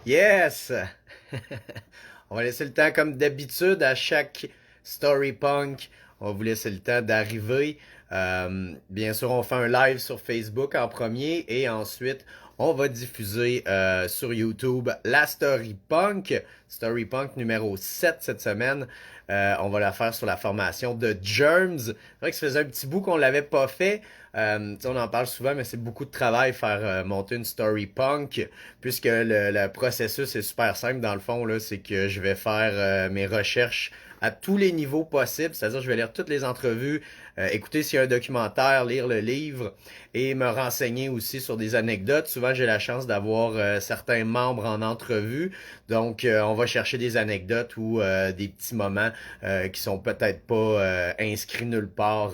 Yes! On va laisser le temps comme d'habitude à chaque Story Punk. On va vous laisser le temps d'arriver. Bien sûr, on fait un live sur Facebook en premier et ensuite on va diffuser sur YouTube la Story Punk. Story Punk numéro 7 cette semaine. On va la faire sur la formation de Germs. C'est vrai que ça faisait un petit bout qu'on l'avait pas fait. On en parle souvent, mais c'est beaucoup de travail faire monter une story punk, puisque le processus est super simple dans le fond, là, c'est que je vais faire mes recherches à tous les niveaux possibles, c'est-à-dire je vais lire toutes les entrevues, écouter s'il y a un documentaire, lire le livre et me renseigner aussi sur des anecdotes. Souvent j'ai la chance d'avoir certains membres en entrevue, donc on va chercher des anecdotes ou des petits moments qui sont peut-être pas inscrits nulle part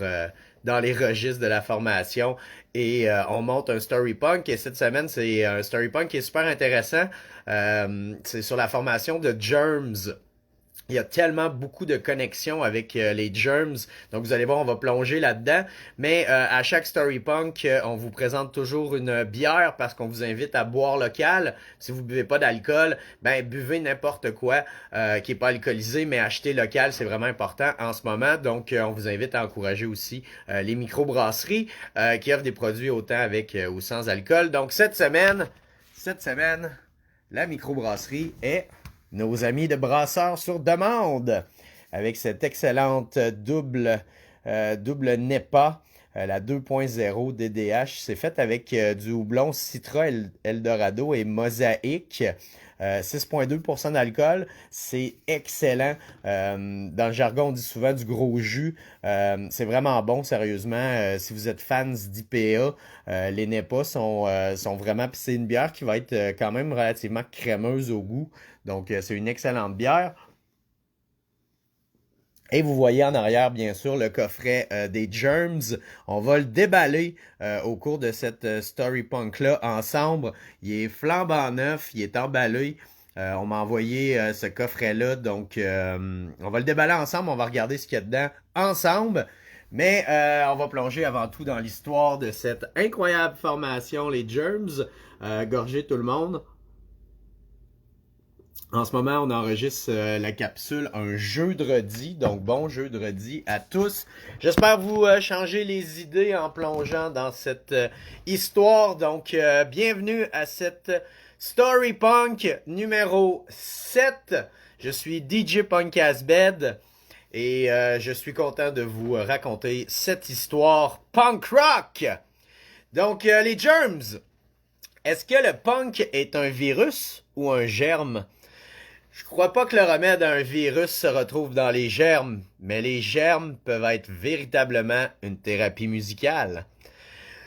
dans les registres de la formation et on monte un story punk et cette semaine c'est un story punk qui est super intéressant. C'est sur la formation de Germs. Il y a tellement beaucoup de connexions avec les germs. Donc, vous allez voir, on va plonger là-dedans. Mais à chaque Story Punk, on vous présente toujours une bière parce qu'on vous invite à boire local. Si vous buvez pas d'alcool, ben buvez n'importe quoi qui est pas alcoolisé, mais achetez local, c'est vraiment important en ce moment. Donc, on vous invite à encourager aussi les microbrasseries qui offrent des produits autant avec ou sans alcool. Donc, cette semaine, la microbrasserie est nos amis de Brasseurs sur demande, avec cette excellente double NEPA, la 2.0 DDH. C'est fait avec du houblon Citra Eldorado et Mosaïque. 6,2% d'alcool, c'est excellent. Dans le jargon, on dit souvent du gros jus. C'est vraiment bon, sérieusement. Si vous êtes fans d'IPA, les NEPA sont vraiment... Puis c'est une bière qui va être quand même relativement crémeuse au goût. Donc, c'est une excellente bière. Et vous voyez en arrière, bien sûr, le coffret des Germs. On va le déballer au cours de cette Story Punk-là ensemble. Il est flambant neuf, il est emballé. On m'a envoyé ce coffret-là, donc on va le déballer ensemble. On va regarder ce qu'il y a dedans ensemble. Mais on va plonger avant tout dans l'histoire de cette incroyable formation, les Germs. Gorgez tout le monde. En ce moment, on enregistre la capsule un jeudi, donc bon jeudi à tous. J'espère vous changer les idées en plongeant dans cette histoire. Donc, bienvenue à cette Story Punk numéro 7. Je suis DJ Punkasbed et je suis content de vous raconter cette histoire punk rock. Donc, les germs. Est-ce que le punk est un virus ou un germe? Je crois pas que le remède à un virus se retrouve dans les germes, mais les germes peuvent être véritablement une thérapie musicale.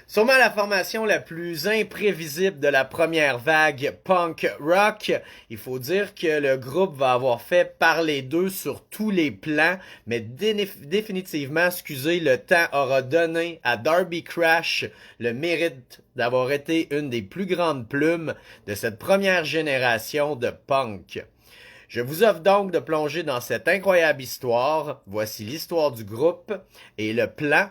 Sûrement la formation la plus imprévisible de la première vague punk rock. Il faut dire que le groupe va avoir fait parler d'eux sur tous les plans, mais définitivement, excusez, le temps aura donné à Darby Crash le mérite d'avoir été une des plus grandes plumes de cette première génération de punk. Je vous offre donc de plonger dans cette incroyable histoire. Voici l'histoire du groupe et le plan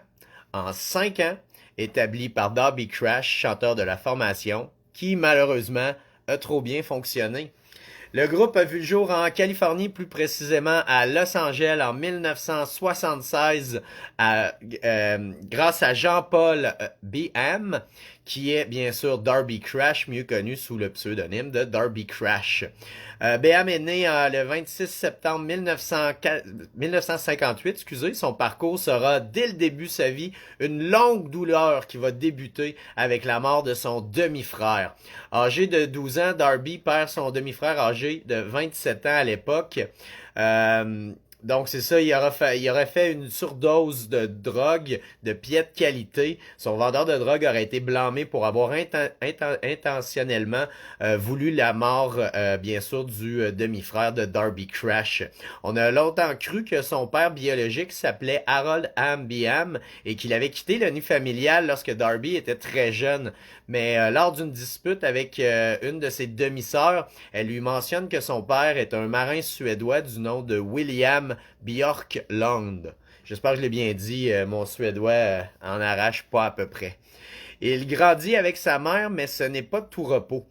en 5 ans établi par Darby Crash, chanteur de la formation, qui malheureusement a trop bien fonctionné. Le groupe a vu le jour en Californie, plus précisément à Los Angeles en 1976, grâce à Jean-Paul B.M., qui est bien sûr Darby Crash, mieux connu sous le pseudonyme de Darby Crash. B.M. est né le 26 septembre 1958. Excusez, son parcours sera dès le début de sa vie une longue douleur qui va débuter avec la mort de son demi-frère. Âgé de 12 ans, Darby perd son demi-frère âgé de 27 ans à l'époque. Donc c'est ça, il aurait fait une surdose de drogue de piètre qualité. Son vendeur de drogue aurait été blâmé pour avoir intentionnellement voulu la mort, bien sûr, du demi-frère de Darby Crash. On a longtemps cru que son père biologique s'appelait Harold Ambiam et qu'il avait quitté le nid familial lorsque Darby était très jeune. Mais lors d'une dispute avec une de ses demi-sœurs, elle lui mentionne que son père est un marin suédois du nom de William Björklund. J'espère que je l'ai bien dit, mon suédois en arrache pas à peu près. Il grandit avec sa mère, mais ce n'est pas de tout repos.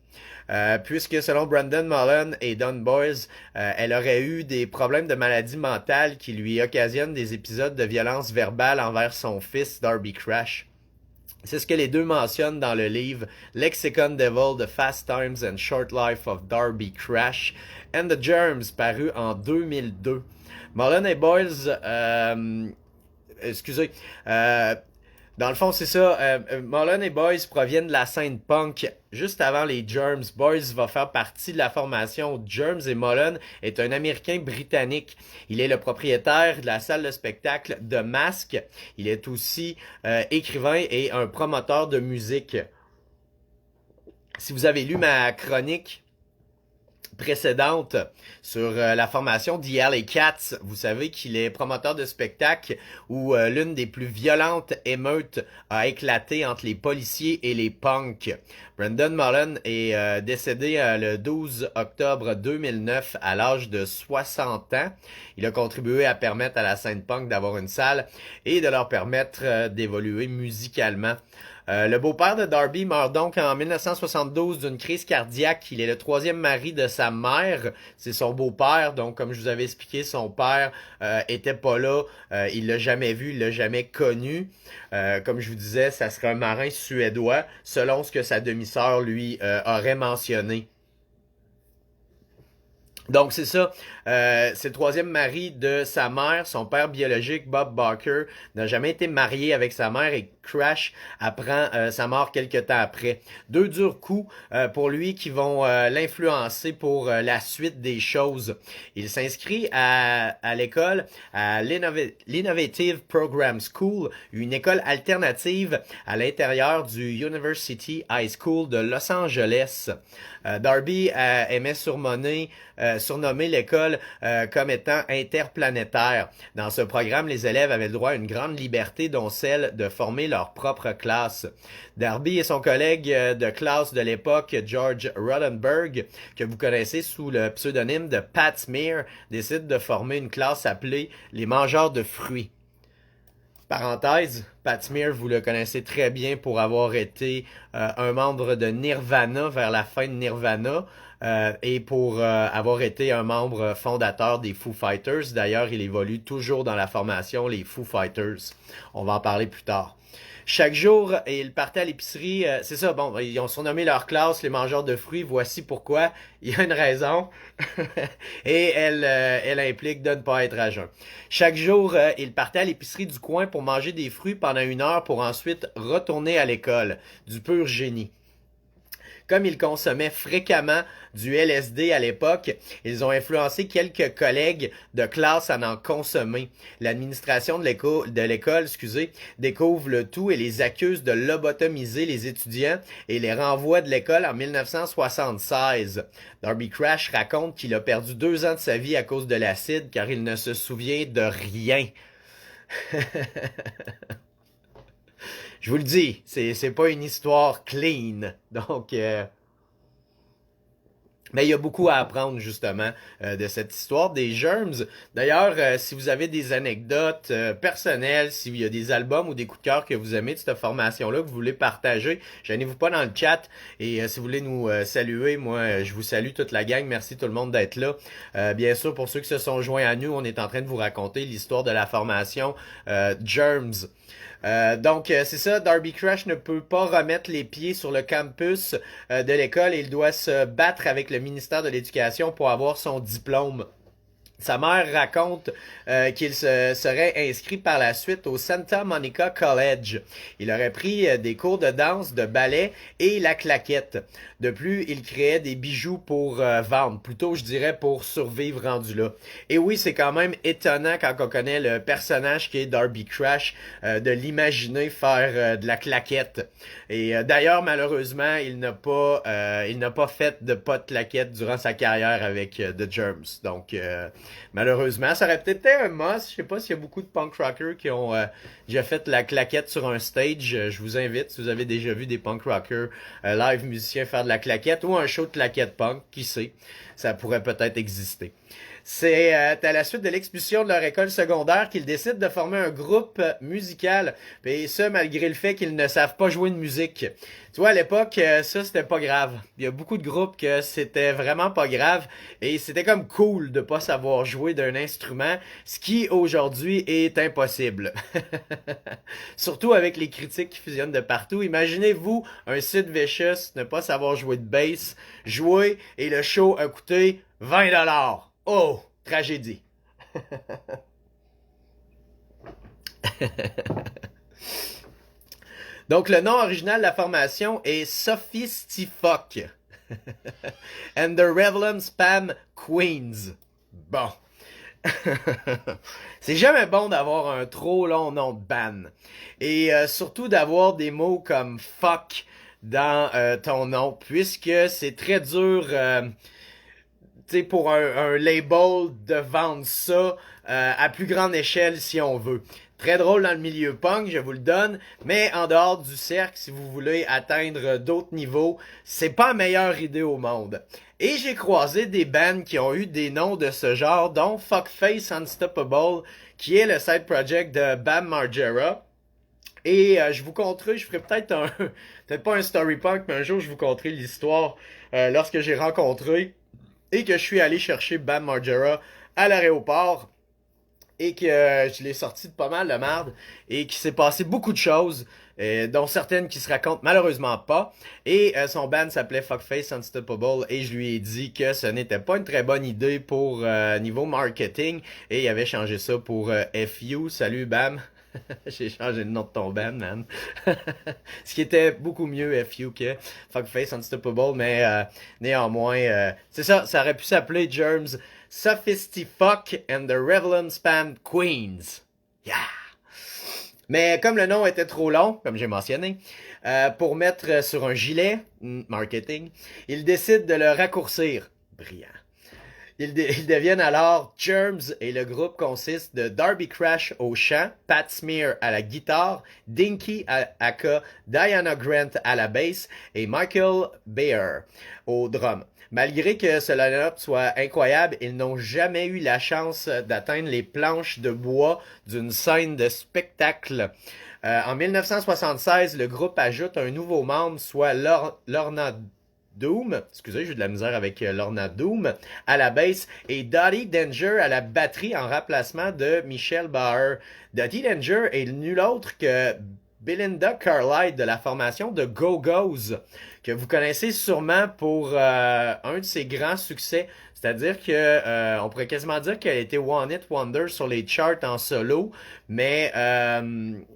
Puisque selon Brandon Mullen et Don Boys, elle aurait eu des problèmes de maladie mentale qui lui occasionnent des épisodes de violence verbale envers son fils Darby Crash. C'est ce que les deux mentionnent dans le livre Lexicon Devil, The Fast Times and Short Life of Darby Crash and the Germs, paru en 2002. Mullen et Boys, excusez, dans le fond, c'est ça. Mullen et Boys proviennent de la scène punk juste avant les Germs. Boys va faire partie de la formation Germs et Mullen est un Américain britannique. Il est le propriétaire de la salle de spectacle The Mask. Il est aussi écrivain et un promoteur de musique. Si vous avez lu ma chronique précédente sur la formation The Alley Cats, vous savez qu'il est promoteur de spectacle où l'une des plus violentes émeutes a éclaté entre les policiers et les punks. Brandon Mullen est décédé le 12 octobre 2009 à l'âge de 60 ans. Il a contribué à permettre à la scène punk d'avoir une salle et de leur permettre d'évoluer musicalement. Le beau-père de Darby meurt donc en 1972 d'une crise cardiaque. Il est le troisième mari de sa mère. C'est son beau-père. Donc, comme je vous avais expliqué, son père était pas là. Il l'a jamais vu, il l'a jamais connu. Comme je vous disais, ça serait un marin suédois, selon ce que sa demi-sœur lui aurait mentionné. Donc c'est ça, c'est le troisième mari de sa mère. Son père biologique, Bob Barker, n'a jamais été marié avec sa mère et Crash apprend sa mort quelques temps après. Deux durs coups pour lui qui vont l'influencer pour la suite des choses. Il s'inscrit à l'école, à l'Innovative Program School, une école alternative à l'intérieur du University High School de Los Angeles. Darby aimait surnommer l'école comme étant interplanétaire. Dans ce programme, les élèves avaient le droit à une grande liberté, dont celle de former leur propre classe. Darby et son collègue de classe de l'époque, George Roddenberry, que vous connaissez sous le pseudonyme de Pat Smear, décident de former une classe appelée les mangeurs de fruits. Parenthèse, Pat Smear, vous le connaissez très bien pour avoir été un membre de Nirvana vers la fin de Nirvana et pour avoir été un membre fondateur des Foo Fighters. D'ailleurs, il évolue toujours dans la formation les Foo Fighters. On va en parler plus tard. Chaque jour, ils partaient à l'épicerie. C'est ça, bon, ils ont surnommé leur classe les mangeurs de fruits. Voici pourquoi. Il y a une raison. Et elle implique de ne pas être à jeun. Chaque jour, ils partaient à l'épicerie du coin pour manger des fruits pendant 1 heure pour ensuite retourner à l'école. Du pur génie. Comme ils consommaient fréquemment du LSD à l'époque, ils ont influencé quelques collègues de classe à en consommer. L'administration de l'école, découvre le tout et les accuse de lobotomiser les étudiants et les renvoie de l'école en 1976. Darby Crash raconte qu'il a perdu 2 ans de sa vie à cause de l'acide car il ne se souvient de rien. Je vous le dis, c'est pas une histoire clean. Donc, mais il y a beaucoup à apprendre justement de cette histoire des Germs. D'ailleurs, si vous avez des anecdotes personnelles, s'il y a des albums ou des coups de cœur que vous aimez de cette formation-là, que vous voulez partager, gênez-vous pas dans le chat. Et si vous voulez nous saluer, moi, je vous salue toute la gang. Merci tout le monde d'être là. Bien sûr, pour ceux qui se sont joints à nous, on est en train de vous raconter l'histoire de la formation Germs. Donc, c'est ça, Darby Crash ne peut pas remettre les pieds sur le campus de l'école et il doit se battre avec le ministère de l'Éducation pour avoir son diplôme. Sa mère raconte qu'il se serait inscrit par la suite au Santa Monica College. Il aurait pris des cours de danse, de ballet et la claquette. De plus, il créait des bijoux pour vendre, plutôt je dirais pour survivre rendu là. Et oui, c'est quand même étonnant quand on connaît le personnage qui est Darby Crash de l'imaginer faire de la claquette. Et d'ailleurs, malheureusement, il n'a pas fait de pas de claquette durant sa carrière avec The Germs. Donc malheureusement, ça aurait peut-être été un must. Je sais pas s'il y a beaucoup de punk rockers qui ont déjà fait la claquette sur un stage. Je vous invite, si vous avez déjà vu des punk rockers live musiciens faire de la claquette ou un show de claquette punk, qui sait, ça pourrait peut-être exister. C'est à la suite de l'expulsion de leur école secondaire qu'ils décident de former un groupe musical. Et ça, malgré le fait qu'ils ne savent pas jouer de musique. Tu vois, à l'époque, ça, c'était pas grave. Il y a beaucoup de groupes que c'était vraiment pas grave. Et c'était comme cool de pas savoir jouer d'un instrument, ce qui, aujourd'hui, est impossible. Surtout avec les critiques qui fusionnent de partout. Imaginez-vous un Sid Vicious ne pas savoir jouer de bass, jouer, et le show a coûté 20$. Oh, tragédie. Donc, le nom original de la formation est Sophistifuck and the Revelum Spam Queens. Bon. C'est jamais bon d'avoir un trop long nom de band. Et surtout d'avoir des mots comme fuck dans ton nom, puisque c'est très dur pour un label de vendre ça à plus grande échelle si on veut. Très drôle dans le milieu punk, je vous le donne, mais en dehors du cercle, si vous voulez atteindre d'autres niveaux, c'est pas la meilleure idée au monde. Et j'ai croisé des bands qui ont eu des noms de ce genre, dont Fuckface Unstoppable, qui est le side project de Bam Margera. Et je vous conterai, je ferai peut-être pas un story punk, mais un jour je vous conterai l'histoire lorsque j'ai rencontré et que je suis allé chercher Bam Margera à l'aéroport et que je l'ai sorti de pas mal de merde et qu'il s'est passé beaucoup de choses, dont certaines qui se racontent malheureusement pas. Et son band s'appelait Fuckface Unstoppable et je lui ai dit que ce n'était pas une très bonne idée pour niveau marketing et il avait changé ça pour FU. Salut Bam. J'ai changé le nom de ton band, man. Ce qui était beaucoup mieux FU que Fuckface Unstoppable, mais néanmoins, c'est ça, ça aurait pu s'appeler Germs Sophistifuck and the Revelin Spam Queens. Yeah! Mais comme le nom était trop long, comme j'ai mentionné, pour mettre sur un gilet, marketing, ils décident de le raccourcir. Brillant. Ils deviennent alors Germs et le groupe consiste de Darby Crash au chant, Pat Smear à la guitare, Dinky aka Diana Grant à la basse et Michael Baer au drum. Malgré que ce line-up soit incroyable, ils n'ont jamais eu la chance d'atteindre les planches de bois d'une scène de spectacle. En 1976, le groupe ajoute un nouveau membre, soit Lorna Doom, excusez, j'ai de la misère avec Lorna Doom, à la basse, et Dottie Danger à la batterie en remplacement de Michelle Bauer. Dottie Danger est nul autre que Belinda Carlisle de la formation de Go-Go's, que vous connaissez sûrement pour un de ses grands succès. C'est-à-dire que on pourrait quasiment dire qu'elle a été One Hit Wonder sur les charts en solo, mais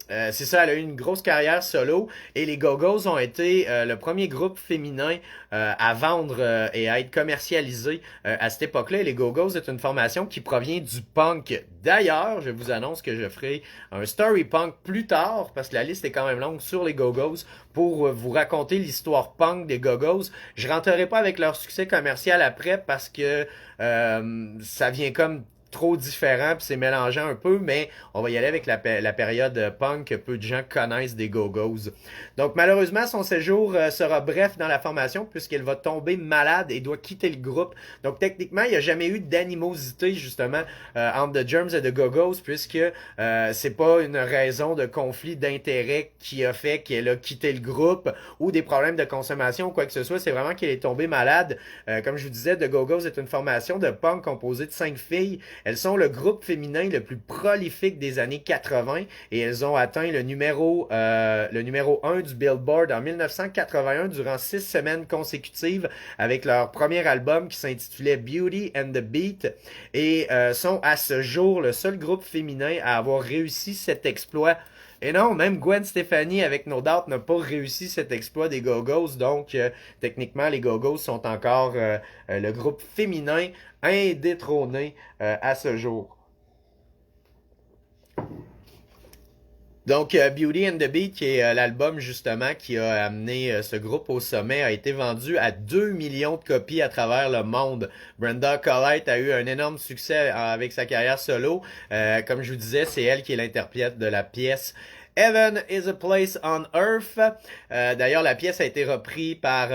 c'est ça, elle a eu une grosse carrière solo et les Go-Go's ont été le premier groupe féminin à vendre et à être commercialisé à cette époque-là. Et les Go-Go's est une formation qui provient du punk. D'ailleurs, je vous annonce que je ferai un story punk plus tard parce que la liste est quand même longue sur les Go-Go's pour vous raconter l'histoire punk des Go-Go's. Je rentrerai pas avec leur succès commercial après parce que ça vient comme trop différent puis c'est mélangeant un peu, mais on va y aller avec la période punk que peu de gens connaissent des Go-Go's. Donc malheureusement, son séjour sera bref dans la formation puisqu'elle va tomber malade et doit quitter le groupe. Donc techniquement, il n'y a jamais eu d'animosité justement entre The Germs et The Go-Go's puisque c'est pas une raison de conflit d'intérêt qui a fait qu'elle a quitté le groupe ou des problèmes de consommation ou quoi que ce soit. C'est vraiment qu'elle est tombée malade. Comme je vous disais, The Go-Go's est une formation de punk composée de 5 filles. Elles sont le groupe féminin le plus prolifique des années 80 et elles ont atteint le numéro 1 du Billboard en 1981 durant 6 semaines consécutives avec leur premier album qui s'intitulait Beauty and the Beat et sont à ce jour le seul groupe féminin à avoir réussi cet exploit. Et non, même Gwen Stefani avec No Doubt n'a pas réussi cet exploit des Go-Go's. Donc, techniquement, les Go-Go's sont encore le groupe féminin indétrôné à ce jour. Donc, Beauty and the Beat, qui est l'album justement qui a amené ce groupe au sommet, a été vendu à 2 millions de copies à travers le monde. Brenda Collette a eu un énorme succès avec sa carrière solo. Comme je vous disais, c'est elle qui est l'interprète de la pièce Heaven is a Place on Earth. D'ailleurs, la pièce a été reprise par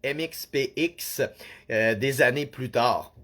MXPX des années plus tard.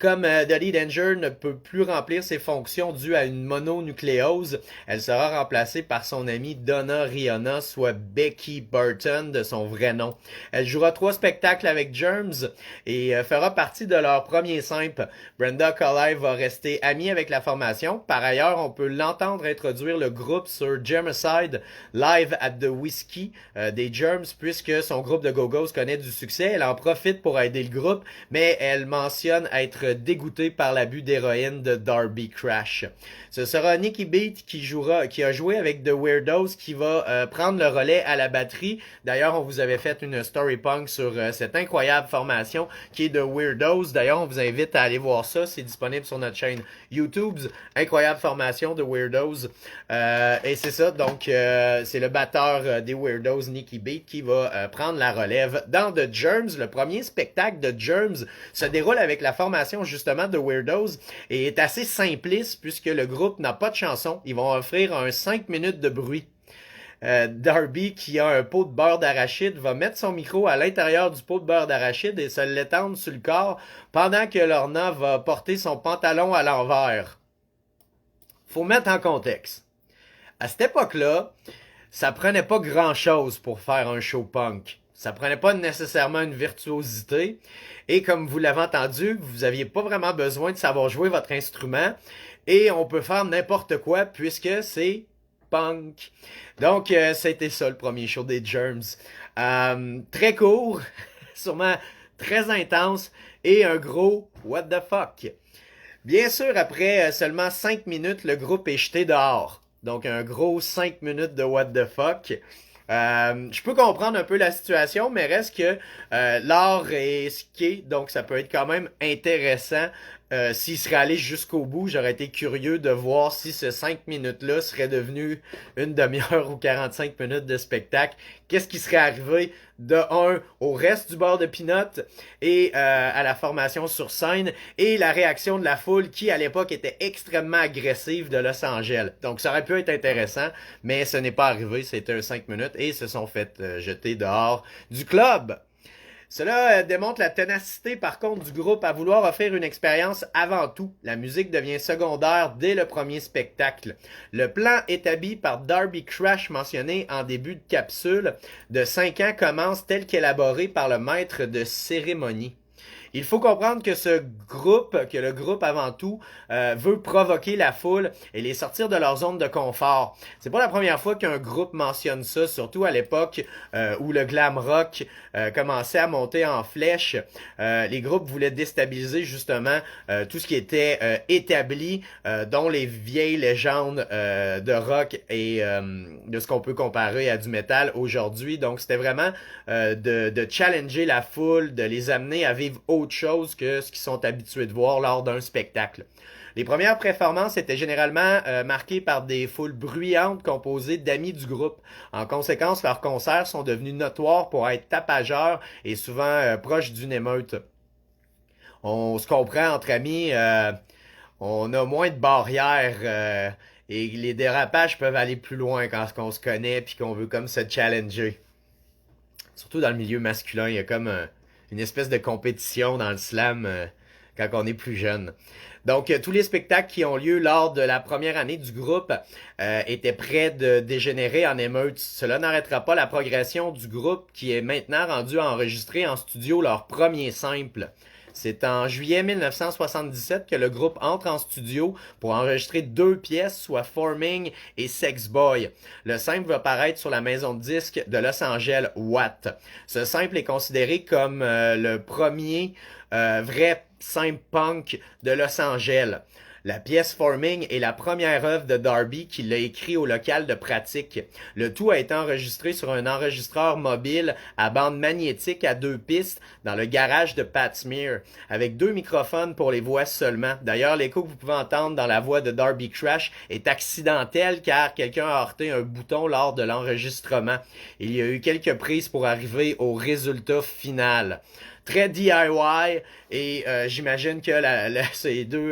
Comme Dudley Danger ne peut plus remplir ses fonctions dues à une mononucléose, elle sera remplacée par son amie Donna Rihanna, soit Becky Burton de son vrai nom. Elle jouera 3 spectacles avec Germs et fera partie de leur premier simple. Brenda Colley va rester amie avec la formation. Par ailleurs, on peut l'entendre introduire le groupe sur Germicide Live at the Whiskey des Germs, puisque son groupe de Go-Go's connaît du succès. Elle en profite pour aider le groupe, mais elle mentionne être dégoûtée par l'abus d'héroïne de Darby Crash. Ce sera Nikki Beat qui a joué avec The Weirdos, qui va prendre le relais à la batterie. D'ailleurs, on vous avait fait une story punk sur cette incroyable formation qui est The Weirdos. D'ailleurs, on vous invite à aller voir ça. C'est disponible sur notre chaîne YouTube. Incroyable formation de Weirdos. Et c'est ça. Donc, c'est le batteur des Weirdos, Nikki Beat, qui va prendre la relève dans The Germs. Le premier spectacle de Germs se déroule avec la formation justement de Weirdos et est assez simpliste puisque le groupe n'a pas de chanson. Ils vont offrir un 5 minutes de bruit. Darby, qui a un pot de beurre d'arachide, va mettre son micro à l'intérieur du pot de beurre d'arachide et se l'étendre sur le corps pendant que Lorna va porter son pantalon à l'envers. Faut mettre en contexte. À cette époque-là, ça prenait pas grand-chose pour faire un show punk. Ça prenait pas nécessairement une virtuosité. Et comme vous l'avez entendu, vous aviez pas vraiment besoin de savoir jouer votre instrument. Et on peut faire n'importe quoi puisque c'est punk. Donc, c'était ça le premier show des Germs. Très court, sûrement très intense et un gros what the fuck. Bien sûr, après seulement 5 minutes, le groupe est jeté dehors. Donc, un gros 5 minutes de what the fuck. Je peux comprendre un peu la situation, mais reste que l'art est ce qu'est, donc ça peut être quand même intéressant. S'il serait allé jusqu'au bout, j'aurais été curieux de voir si ce 5 minutes-là serait devenu une demi-heure ou 45 minutes de spectacle. Qu'est-ce qui serait arrivé de un au reste du bord de Peanut et à la formation sur scène et la réaction de la foule qui à l'époque était extrêmement agressive de Los Angeles. Donc ça aurait pu être intéressant, mais ce n'est pas arrivé, c'était un 5 minutes et se sont fait jeter dehors du club. Cela démontre la ténacité par contre du groupe à vouloir offrir une expérience avant tout. La musique devient secondaire dès le premier spectacle. Le plan établi par Darby Crash mentionné en début de capsule de 5 ans commence tel qu'élaboré par le maître de cérémonie. Il faut comprendre que le groupe avant tout, veut provoquer la foule et les sortir de leur zone de confort. C'est pas la première fois qu'un groupe mentionne ça, surtout à l'époque où le glam rock commençait à monter en flèche. Les groupes voulaient déstabiliser justement tout ce qui était établi, dont les vieilles légendes de rock et de ce qu'on peut comparer à du métal aujourd'hui. Donc c'était vraiment de challenger la foule, de les amener à vivre autre chose que ce qu'ils sont habitués de voir lors d'un spectacle. Les premières performances étaient généralement marquées par des foules bruyantes composées d'amis du groupe. En conséquence, leurs concerts sont devenus notoires pour être tapageurs et souvent proches d'une émeute. On se comprend entre amis, on a moins de barrières et les dérapages peuvent aller plus loin quand on se connaît puis qu'on veut comme se challenger. Surtout dans le milieu masculin, il y a comme une espèce de compétition dans le slam quand on est plus jeune. Donc, tous les spectacles qui ont lieu lors de la première année du groupe étaient prêts de dégénérer en émeute. Cela n'arrêtera pas la progression du groupe qui est maintenant rendu à enregistrer en studio leur premier simple. C'est en juillet 1977 que le groupe entre en studio pour enregistrer 2 pièces, soit Forming et Sex Boy. Le simple va paraître sur la maison de disques de Los Angeles, Watt. Ce simple est considéré comme le premier vrai simple punk de Los Angeles. La pièce Forming est la première œuvre de Darby qui l'a écrit au local de pratique. Le tout a été enregistré sur un enregistreur mobile à bande magnétique à 2 pistes dans le garage de Pat Smear, avec 2 microphones pour les voix seulement. D'ailleurs, l'écho que vous pouvez entendre dans la voix de Darby Crash est accidentel car quelqu'un a heurté un bouton lors de l'enregistrement. Il y a eu quelques prises pour arriver au résultat final. Très DIY et j'imagine que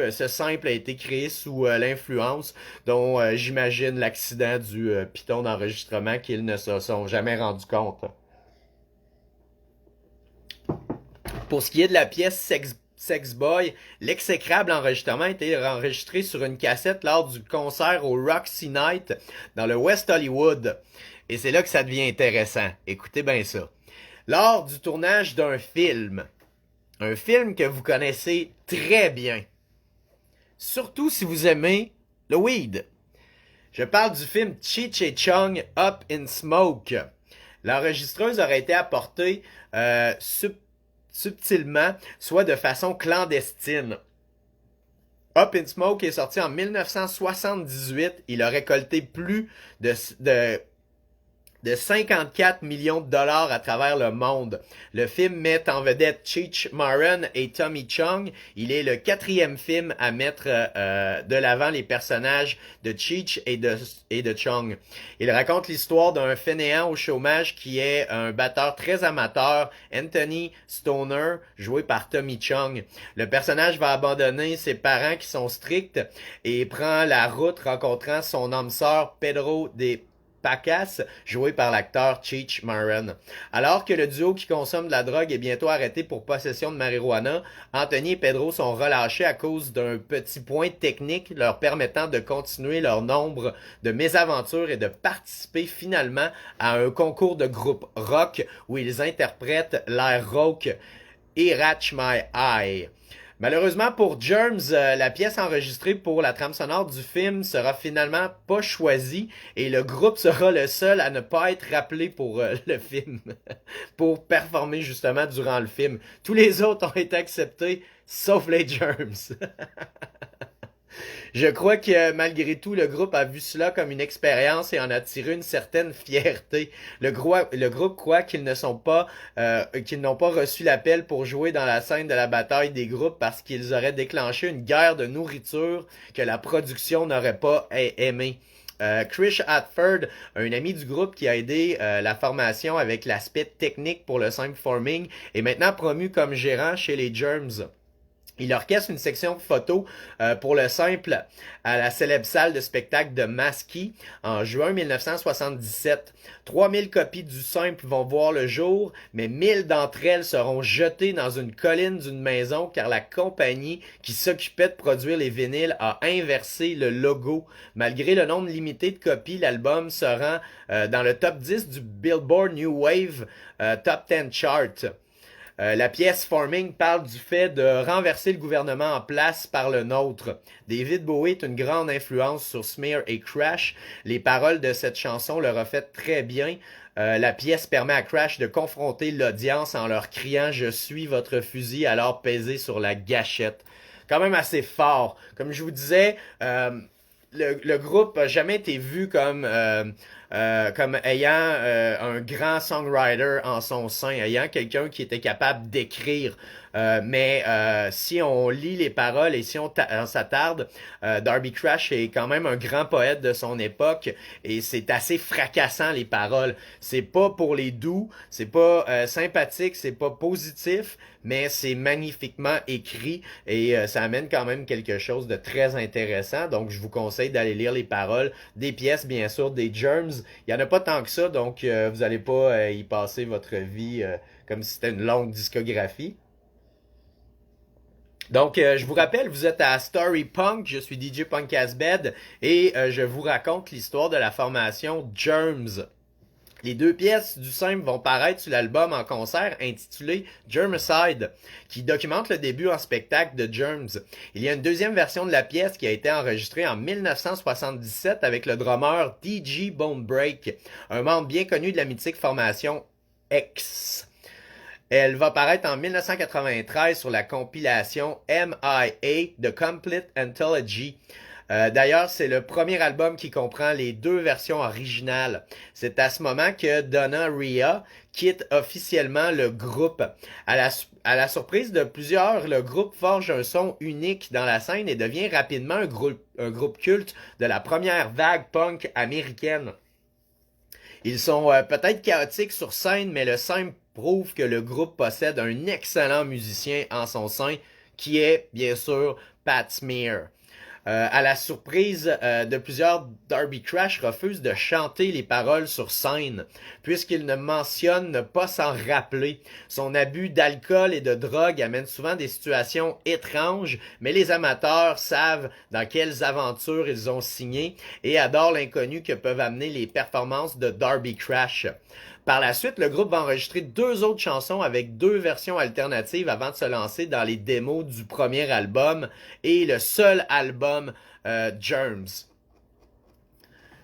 ce simple a été créé sous l'influence dont j'imagine l'accident du piton d'enregistrement qu'ils ne se sont jamais rendus compte. Pour ce qui est de la pièce Sex Boy. L'exécrable enregistrement a été enregistré sur une cassette lors du concert au Roxy Night dans le West Hollywood. Et c'est là que ça devient intéressant. Écoutez bien ça. Lors du tournage d'un film, un film que vous connaissez très bien, surtout si vous aimez le weed. Je parle du film Cheech et Chong Up in Smoke. L'enregistreuse aurait été apportée subtilement, soit de façon clandestine. Up in Smoke est sorti en 1978. Il a récolté plus de 54 millions de dollars à travers le monde. Le film met en vedette Cheech Marin et Tommy Chong. Il est le 4e film à mettre de l'avant les personnages de Cheech et de Chong. Il raconte l'histoire d'un fainéant au chômage qui est un batteur très amateur, Anthony Stoner, joué par Tommy Chong. Le personnage va abandonner ses parents qui sont stricts et prend la route rencontrant son âme sœur Pedro de Pacas, joué par l'acteur Cheech Marin. Alors que le duo qui consomme de la drogue est bientôt arrêté pour possession de marijuana, Anthony et Pedro sont relâchés à cause d'un petit point technique leur permettant de continuer leur nombre de mésaventures et de participer finalement à un concours de groupe rock où ils interprètent l'air rock Catch My Eye. Malheureusement pour Germs, la pièce enregistrée pour la trame sonore du film sera finalement pas choisie et le groupe sera le seul à ne pas être rappelé pour le film, pour performer justement durant le film. Tous les autres ont été acceptés, sauf les Germs. Je crois que malgré tout, le groupe a vu cela comme une expérience et en a tiré une certaine fierté. Le groupe croit qu'ils n'ont pas reçu l'appel pour jouer dans la scène de la bataille des groupes parce qu'ils auraient déclenché une guerre de nourriture que la production n'aurait pas aimé. Chris Hadford, un ami du groupe qui a aidé la formation avec l'aspect technique pour le simple forming, est maintenant promu comme gérant chez les Germs. Il orchestre une section photo pour le simple à la célèbre salle de spectacle de Maskey en juin 1977. 3000 copies du simple vont voir le jour, mais 1000 d'entre elles seront jetées dans une colline d'une maison car la compagnie qui s'occupait de produire les vinyles a inversé le logo. Malgré le nombre limité de copies, l'album se rend dans le top 10 du Billboard New Wave Top 10 Chart. La pièce Forming parle du fait de renverser le gouvernement en place par le nôtre. David Bowie est une grande influence sur Smear et Crash. Les paroles de cette chanson le reflètent très bien. La pièce permet à Crash de confronter l'audience en leur criant « Je suis votre fusil, alors pesez sur la gâchette ». Quand même assez fort. Comme je vous disais, le groupe n'a jamais été vu comme ayant un grand songwriter en son sein, ayant quelqu'un qui était capable d'écrire. Mais si on lit les paroles et si on s'attarde, Darby Crash est quand même un grand poète de son époque et c'est assez fracassant les paroles. C'est pas pour les doux, c'est pas sympathique, c'est pas positif, mais c'est magnifiquement écrit et ça amène quand même quelque chose de très intéressant. Donc je vous conseille d'aller lire les paroles des pièces, bien sûr, des Germs. Il y en a pas tant que ça, donc vous allez pas y passer votre vie comme si c'était une longue discographie. Donc, je vous rappelle, vous êtes à Story Punk, je suis DJ Punk Asbed et je vous raconte l'histoire de la formation Germs. Les deux pièces du simple vont paraître sur l'album en concert intitulé Germicide, qui documente le début en spectacle de Germs. Il y a une deuxième version de la pièce qui a été enregistrée en 1977 avec le drummer DJ Bonebreak, un membre bien connu de la mythique formation X. Elle va paraître en 1993 sur la compilation MIA The Complete Anthology. D'ailleurs, c'est le premier album qui comprend les deux versions originales. C'est à ce moment que Donna Rhea quitte officiellement le groupe. À la surprise de plusieurs, le groupe forge un son unique dans la scène et devient rapidement un groupe culte de la première vague punk américaine. Ils sont peut-être chaotiques sur scène, mais le simple prouve que le groupe possède un excellent musicien en son sein, qui est, bien sûr, Pat Smear. À la surprise de plusieurs, Darby Crash refuse de chanter les paroles sur scène, puisqu'il ne mentionne ne pas s'en rappeler. Son abus d'alcool et de drogue amène souvent des situations étranges, mais les amateurs savent dans quelles aventures ils ont signé et adorent l'inconnu que peuvent amener les performances de Darby Crash. Par la suite, le groupe va enregistrer 2 autres chansons avec 2 versions alternatives avant de se lancer dans les démos du premier album et le seul album Germs.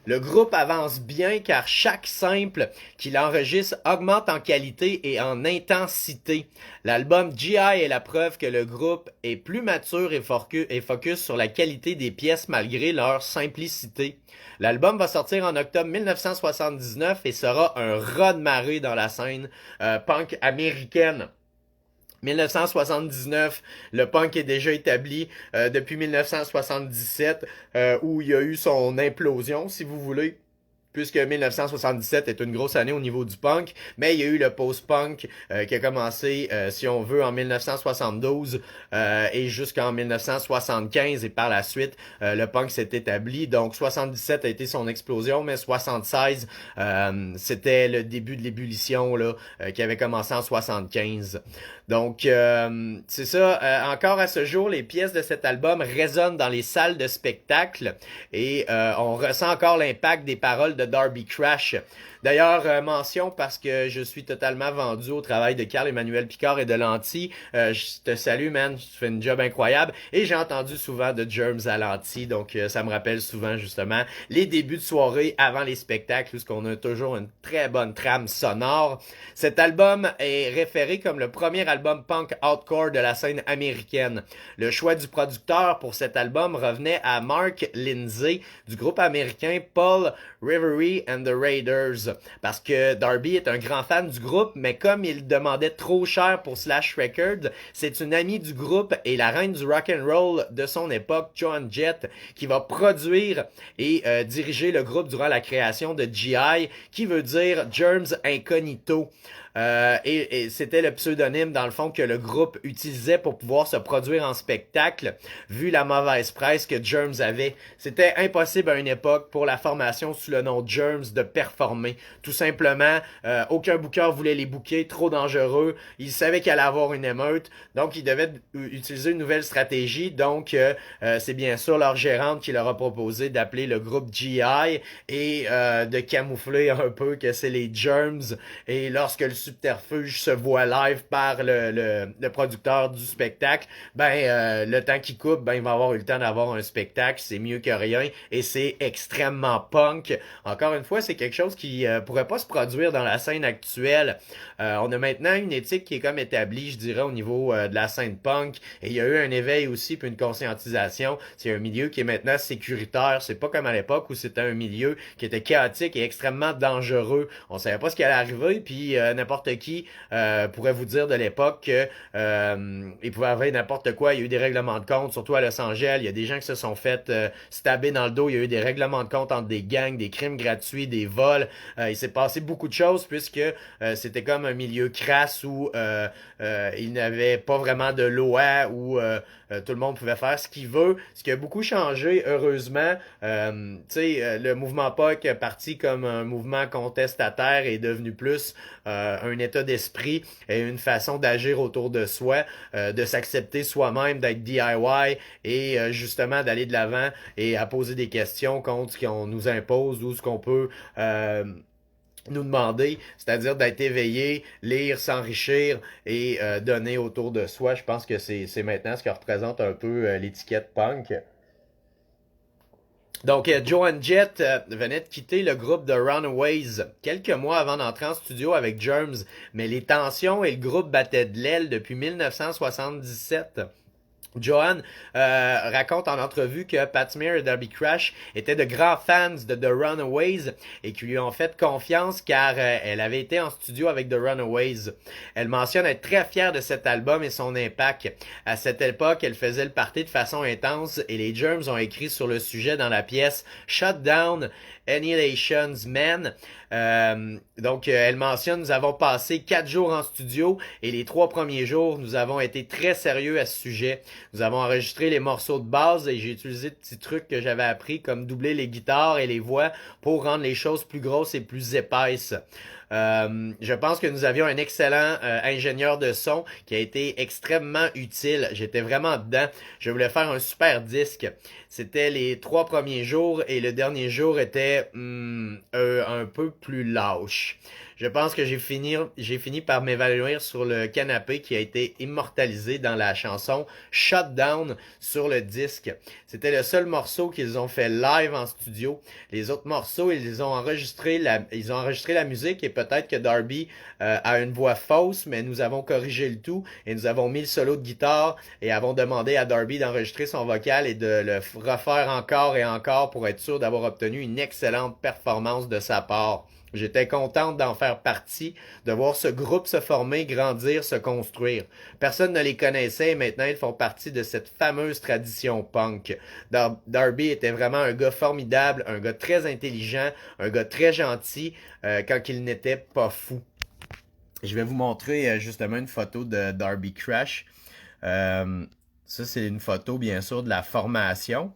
Le groupe avance bien car chaque simple qu'il enregistre augmente en qualité et en intensité. L'album GI est la preuve que le groupe est plus mature et focus sur la qualité des pièces malgré leur simplicité. L'album va sortir en octobre 1979 et sera un raz-de-marée dans la scène punk américaine. 1979, le punk est déjà établi depuis 1977 où il y a eu son implosion, si vous voulez. Puisque 1977 est une grosse année au niveau du punk, mais il y a eu le post-punk qui a commencé, si on veut, en 1972 et jusqu'en 1975 et par la suite, le punk s'est établi. Donc 77 a été son explosion, mais 76 c'était le début de l'ébullition là qui avait commencé en 75. Donc c'est ça. Encore à ce jour, les pièces de cet album résonnent dans les salles de spectacle et on ressent encore l'impact des paroles de Darby Crash. D'ailleurs, mention parce que je suis totalement vendu au travail de Carl-Emmanuel Picard et de Lanty. Je te salue, man. Tu fais une job incroyable. Et j'ai entendu souvent de Germs à Lanty. Donc, ça me rappelle souvent, justement, les débuts de soirée avant les spectacles où on a toujours une très bonne trame sonore. Cet album est référé comme le premier album punk hardcore de la scène américaine. Le choix du producteur pour cet album revenait à Mark Lindsay du groupe américain Paul Reverie and the Raiders. Parce que Darby est un grand fan du groupe, mais comme il demandait trop cher pour Slash Records, c'est une amie du groupe et la reine du rock and roll de son époque, Joan Jett, qui va produire et diriger le groupe durant la création de GI, qui veut dire Germs Incognito. Et c'était le pseudonyme dans le fond que le groupe utilisait pour pouvoir se produire en spectacle vu la mauvaise presse que Germs avait. C'était impossible à une époque pour la formation sous le nom Germs de performer. Tout simplement, aucun booker voulait les booker, trop dangereux. Ils savaient qu'il allait avoir une émeute, donc ils devaient utiliser une nouvelle stratégie. Donc c'est bien sûr leur gérante qui leur a proposé d'appeler le groupe GI et de camoufler un peu que c'est les Germs. Et lorsque le subterfuge se voit live par le producteur du spectacle, le temps qu'il coupe, il va avoir eu le temps d'avoir un spectacle, c'est mieux que rien et c'est extrêmement punk. Encore une fois, c'est quelque chose qui pourrait pas se produire dans la scène actuelle. On a maintenant une éthique qui est comme établie, je dirais, au niveau de la scène punk et il y a eu un éveil aussi puis une conscientisation. C'est un milieu qui est maintenant sécuritaire. C'est pas comme à l'époque où c'était un milieu qui était chaotique et extrêmement dangereux. On savait pas ce qui allait arriver puis n'importe qui pourrait vous dire de l'époque que il pouvait avoir n'importe quoi. Il y a eu des règlements de compte, surtout à Los Angeles. Il y a des gens qui se sont fait stabber dans le dos. Il y a eu des règlements de compte entre des gangs, des crimes gratuits, des vols. Il s'est passé beaucoup de choses puisque c'était comme un milieu crasse où il n'avait pas vraiment de loi, où tout le monde pouvait faire ce qu'il veut. Ce qui a beaucoup changé, heureusement. Le mouvement punk parti comme un mouvement contestataire est devenu plus un état d'esprit et une façon d'agir autour de soi, de s'accepter soi-même, d'être DIY et justement d'aller de l'avant et à poser des questions contre ce qu'on nous impose ou ce qu'on peut nous demander, c'est-à-dire d'être éveillé, lire, s'enrichir et donner autour de soi. Je pense que c'est maintenant ce que représente un peu l'étiquette punk. Donc, Joan Jett venait de quitter le groupe The Runaways quelques mois avant d'entrer en studio avec Germs, mais les tensions et le groupe battaient de l'aile depuis 1977. Joan raconte en entrevue que Pat Smear et Darby Crash étaient de grands fans de The Runaways et qui lui ont fait confiance car elle avait été en studio avec The Runaways. Elle mentionne être très fière de cet album et son impact. À cette époque, elle faisait le party de façon intense et les Germs ont écrit sur le sujet dans la pièce Shut Down Annihilation's Man. Donc, elle mentionne, nous avons passé 4 jours en studio et les 3 premiers jours, nous avons été très sérieux à ce sujet. Nous avons enregistré les morceaux de base et j'ai utilisé de petits trucs que j'avais appris comme doubler les guitares et les voix pour rendre les choses plus grosses et plus épaisses. Je pense que nous avions un excellent ingénieur de son qui a été extrêmement utile. J'étais vraiment dedans. Je voulais faire un super disque. C'était les 3 premiers jours et le dernier jour était un peu plus lâche. Je pense que j'ai fini par m'évanouir sur le canapé qui a été immortalisé dans la chanson Shutdown sur le disque. C'était le seul morceau qu'ils ont fait live en studio. Les autres morceaux, ils ont enregistré la musique et peut-être que Darby a une voix fausse, mais nous avons corrigé le tout et nous avons mis le solo de guitare et avons demandé à Darby d'enregistrer son vocal et de le refaire encore et encore pour être sûr d'avoir obtenu une excellente performance de sa part. J'étais contente d'en faire partie, de voir ce groupe se former, grandir, se construire. Personne ne les connaissait et maintenant ils font partie de cette fameuse tradition punk. Darby était vraiment un gars formidable, un gars très intelligent, un gars très gentil quand il n'était pas fou. Je vais vous montrer justement une photo de Darby Crash. Ça, c'est une photo, bien sûr, de la formation.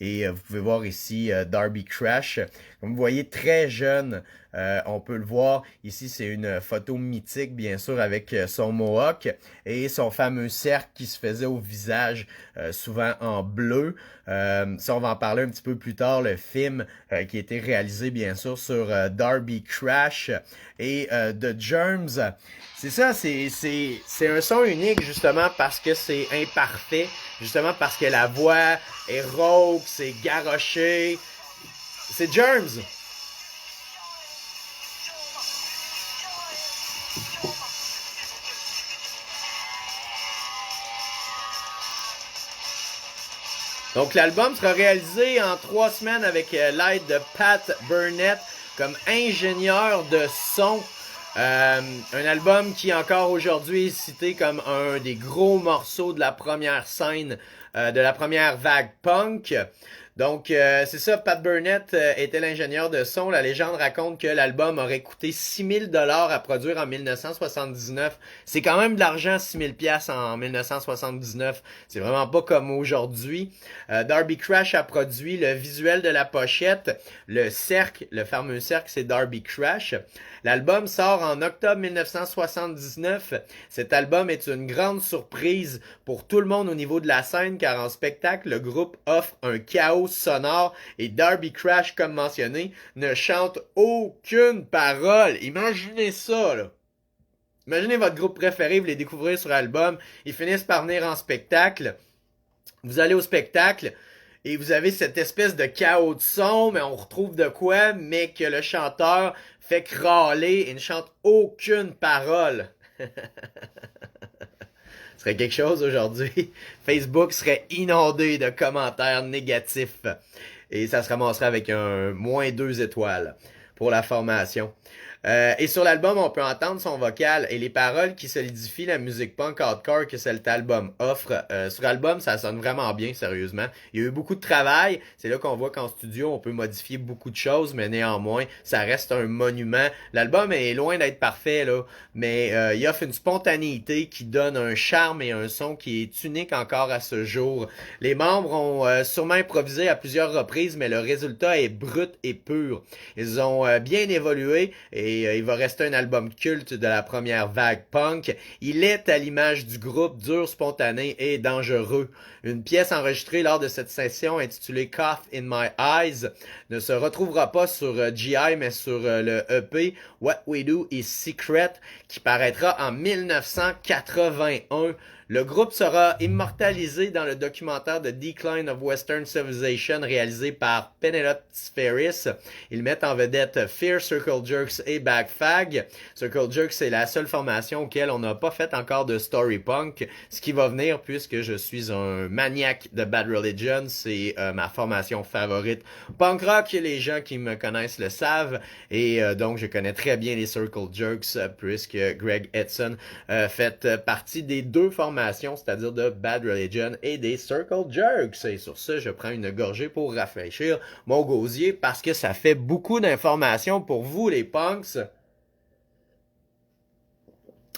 Et vous pouvez voir ici Darby Crash. Comme vous voyez, très jeune, on peut le voir. Ici, c'est une photo mythique, bien sûr, avec son mohawk et son fameux cercle qui se faisait au visage, souvent en bleu. Ça, on va en parler un petit peu plus tard, le film qui a été réalisé, bien sûr, sur Darby Crash et The Germs. C'est ça, c'est un son unique, justement, parce que c'est imparfait, justement parce que la voix est rauque, c'est garoché. C'est Germs. Donc l'album sera réalisé en 3 semaines avec l'aide de Pat Burnett comme ingénieur de son. Un album qui encore aujourd'hui est cité comme un des gros morceaux de la première scène, de la première vague punk. Donc, c'est ça, Pat Burnett était l'ingénieur de son. La légende raconte que l'album aurait coûté 6 000 $ à produire en 1979. C'est quand même de l'argent, 6 000 $ en 1979. C'est vraiment pas comme aujourd'hui. Darby Crash a produit le visuel de la pochette. Le cercle, le fameux cercle, c'est Darby Crash. L'album sort en octobre 1979. Cet album est une grande surprise pour tout le monde au niveau de la scène car en spectacle, le groupe offre un chaos sonore et Darby Crash, comme mentionné, ne chante aucune parole. Imaginez ça, là. Imaginez votre groupe préféré, vous les découvrez sur album, ils finissent par venir en spectacle. Vous allez au spectacle, et vous avez cette espèce de chaos de son, mais on retrouve de quoi, mais que le chanteur fait crâler et ne chante aucune parole. Ce serait quelque chose aujourd'hui. Facebook serait inondé de commentaires négatifs. Et ça se ramasserait avec un -2 étoiles pour la formation. Et sur l'album, on peut entendre son vocal et les paroles qui solidifient la musique punk hardcore que cet album offre. Sur l'album, ça sonne vraiment bien, sérieusement. Il y a eu beaucoup de travail. C'est là qu'on voit qu'en studio, on peut modifier beaucoup de choses, mais néanmoins, ça reste un monument. L'album est loin d'être parfait, là, mais il offre une spontanéité qui donne un charme et un son qui est unique encore à ce jour. Les membres ont sûrement improvisé à plusieurs reprises, mais le résultat est brut et pur. Ils ont bien évolué et il va rester un album culte de la première vague punk. Il est à l'image du groupe dur, spontané et dangereux. Une pièce enregistrée lors de cette session intitulée Cough in My Eyes ne se retrouvera pas sur GI mais sur le EP What We Do Is Secret qui paraîtra en 1981. Le groupe sera immortalisé dans le documentaire The Decline of Western Civilization réalisé par Penelope Spheris. Ils mettent en vedette Fear, Circle Jerks et Backfag. Circle Jerks, c'est la seule formation auquel on n'a pas fait encore de story punk, ce qui va venir puisque je suis un maniaque de Bad Religion. C'est ma formation favorite punk rock. Les gens qui me connaissent le savent et donc je connais très bien les Circle Jerks puisque Greg Edson fait partie des 2 formations formation, c'est-à-dire de Bad Religion et des Circle Jerks. Et sur ce, je prends une gorgée pour rafraîchir mon gosier parce que ça fait beaucoup d'informations pour vous, les punks.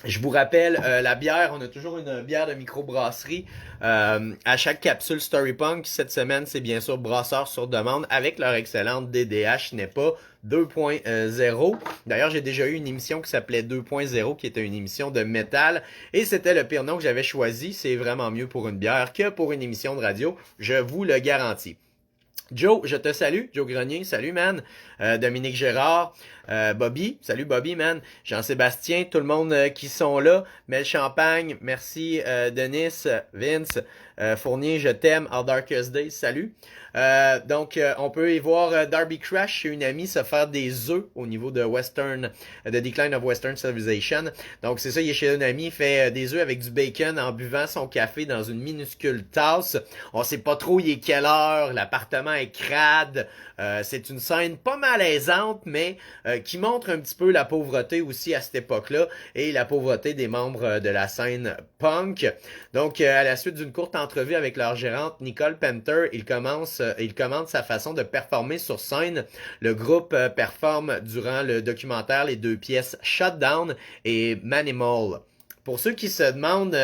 Je vous rappelle, la bière, on a toujours une bière de microbrasserie à chaque capsule Storypunk. Cette semaine, c'est bien sûr Brasseur sur demande avec leur excellente DDH NEPA 2.0. D'ailleurs, j'ai déjà eu une émission qui s'appelait 2.0, qui était une émission de métal, et c'était le pire nom que j'avais choisi. C'est vraiment mieux pour une bière que pour une émission de radio, je vous le garantis. Joe, je te salue. Joe Grenier, salut man. Dominique Gérard, Bobby, salut Bobby man. Jean-Sébastien, tout le monde qui sont là. Mel Champagne, merci Denis, Vince, Fournier, je t'aime. Our Darkest Days, salut. Donc, on peut y voir Darby Crash chez une amie se faire des œufs au niveau de The Decline of Western Civilization. Donc, c'est ça, il est chez une amie, il fait des œufs avec du bacon en buvant son café dans une minuscule tasse. On sait pas trop il est quelle heure, l'appartement est crade. C'est une scène pas malaisante, mais qui montre un petit peu la pauvreté aussi à cette époque-là et la pauvreté des membres de la scène punk. Donc, à la suite d'une courte entrevue avec leur gérante Nicole Penter, il commente sa façon de performer sur scène. Le groupe performe durant le documentaire les deux pièces Shutdown et Manimal. Pour ceux qui se demandent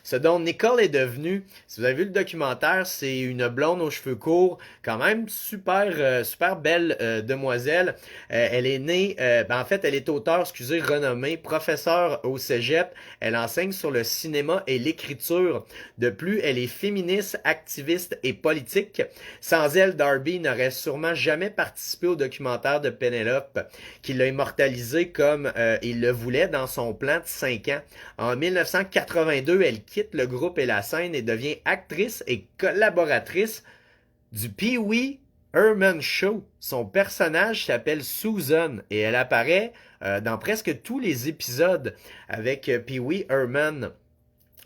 ce dont Nicole est devenue, si vous avez vu le documentaire, c'est une blonde aux cheveux courts, quand même super belle demoiselle. Elle est née, en fait, elle est auteure, renommée, professeure au cégep. Elle enseigne sur le cinéma et l'écriture. De plus, elle est féministe, activiste et politique. Sans elle, Darby n'aurait sûrement jamais participé au documentaire de Penelope, qui l'a immortalisé comme il le voulait dans son plan de 5 ans. En 1982, elle quitte le groupe et la scène et devient actrice et collaboratrice du Pee-wee Herman Show. Son personnage s'appelle Susan et elle apparaît dans presque tous les épisodes avec Pee-wee Herman.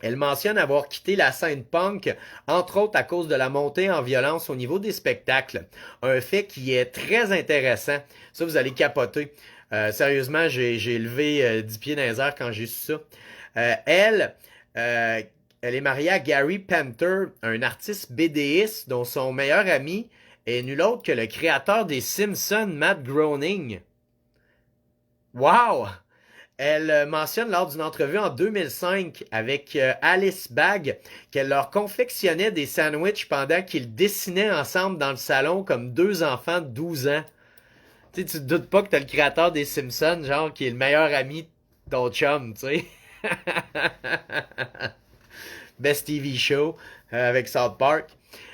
Elle mentionne avoir quitté la scène punk, entre autres à cause de la montée en violence au niveau des spectacles. Un fait qui est très intéressant. Ça, vous allez capoter. Sérieusement, j'ai levé 10 pieds dans les airs quand j'ai su ça. Elle est mariée à Gary Penter, un artiste BDiste dont son meilleur ami est nul autre que le créateur des Simpsons, Matt Groening. Wow! Elle mentionne lors d'une entrevue en 2005 avec Alice Bag qu'elle leur confectionnait des sandwichs pendant qu'ils dessinaient ensemble dans le salon comme deux enfants de 12 ans. Tu sais, tu te doutes pas que t'as le créateur des Simpsons, genre, qui est le meilleur ami de ton chum, tu sais. Best TV Show avec South Park.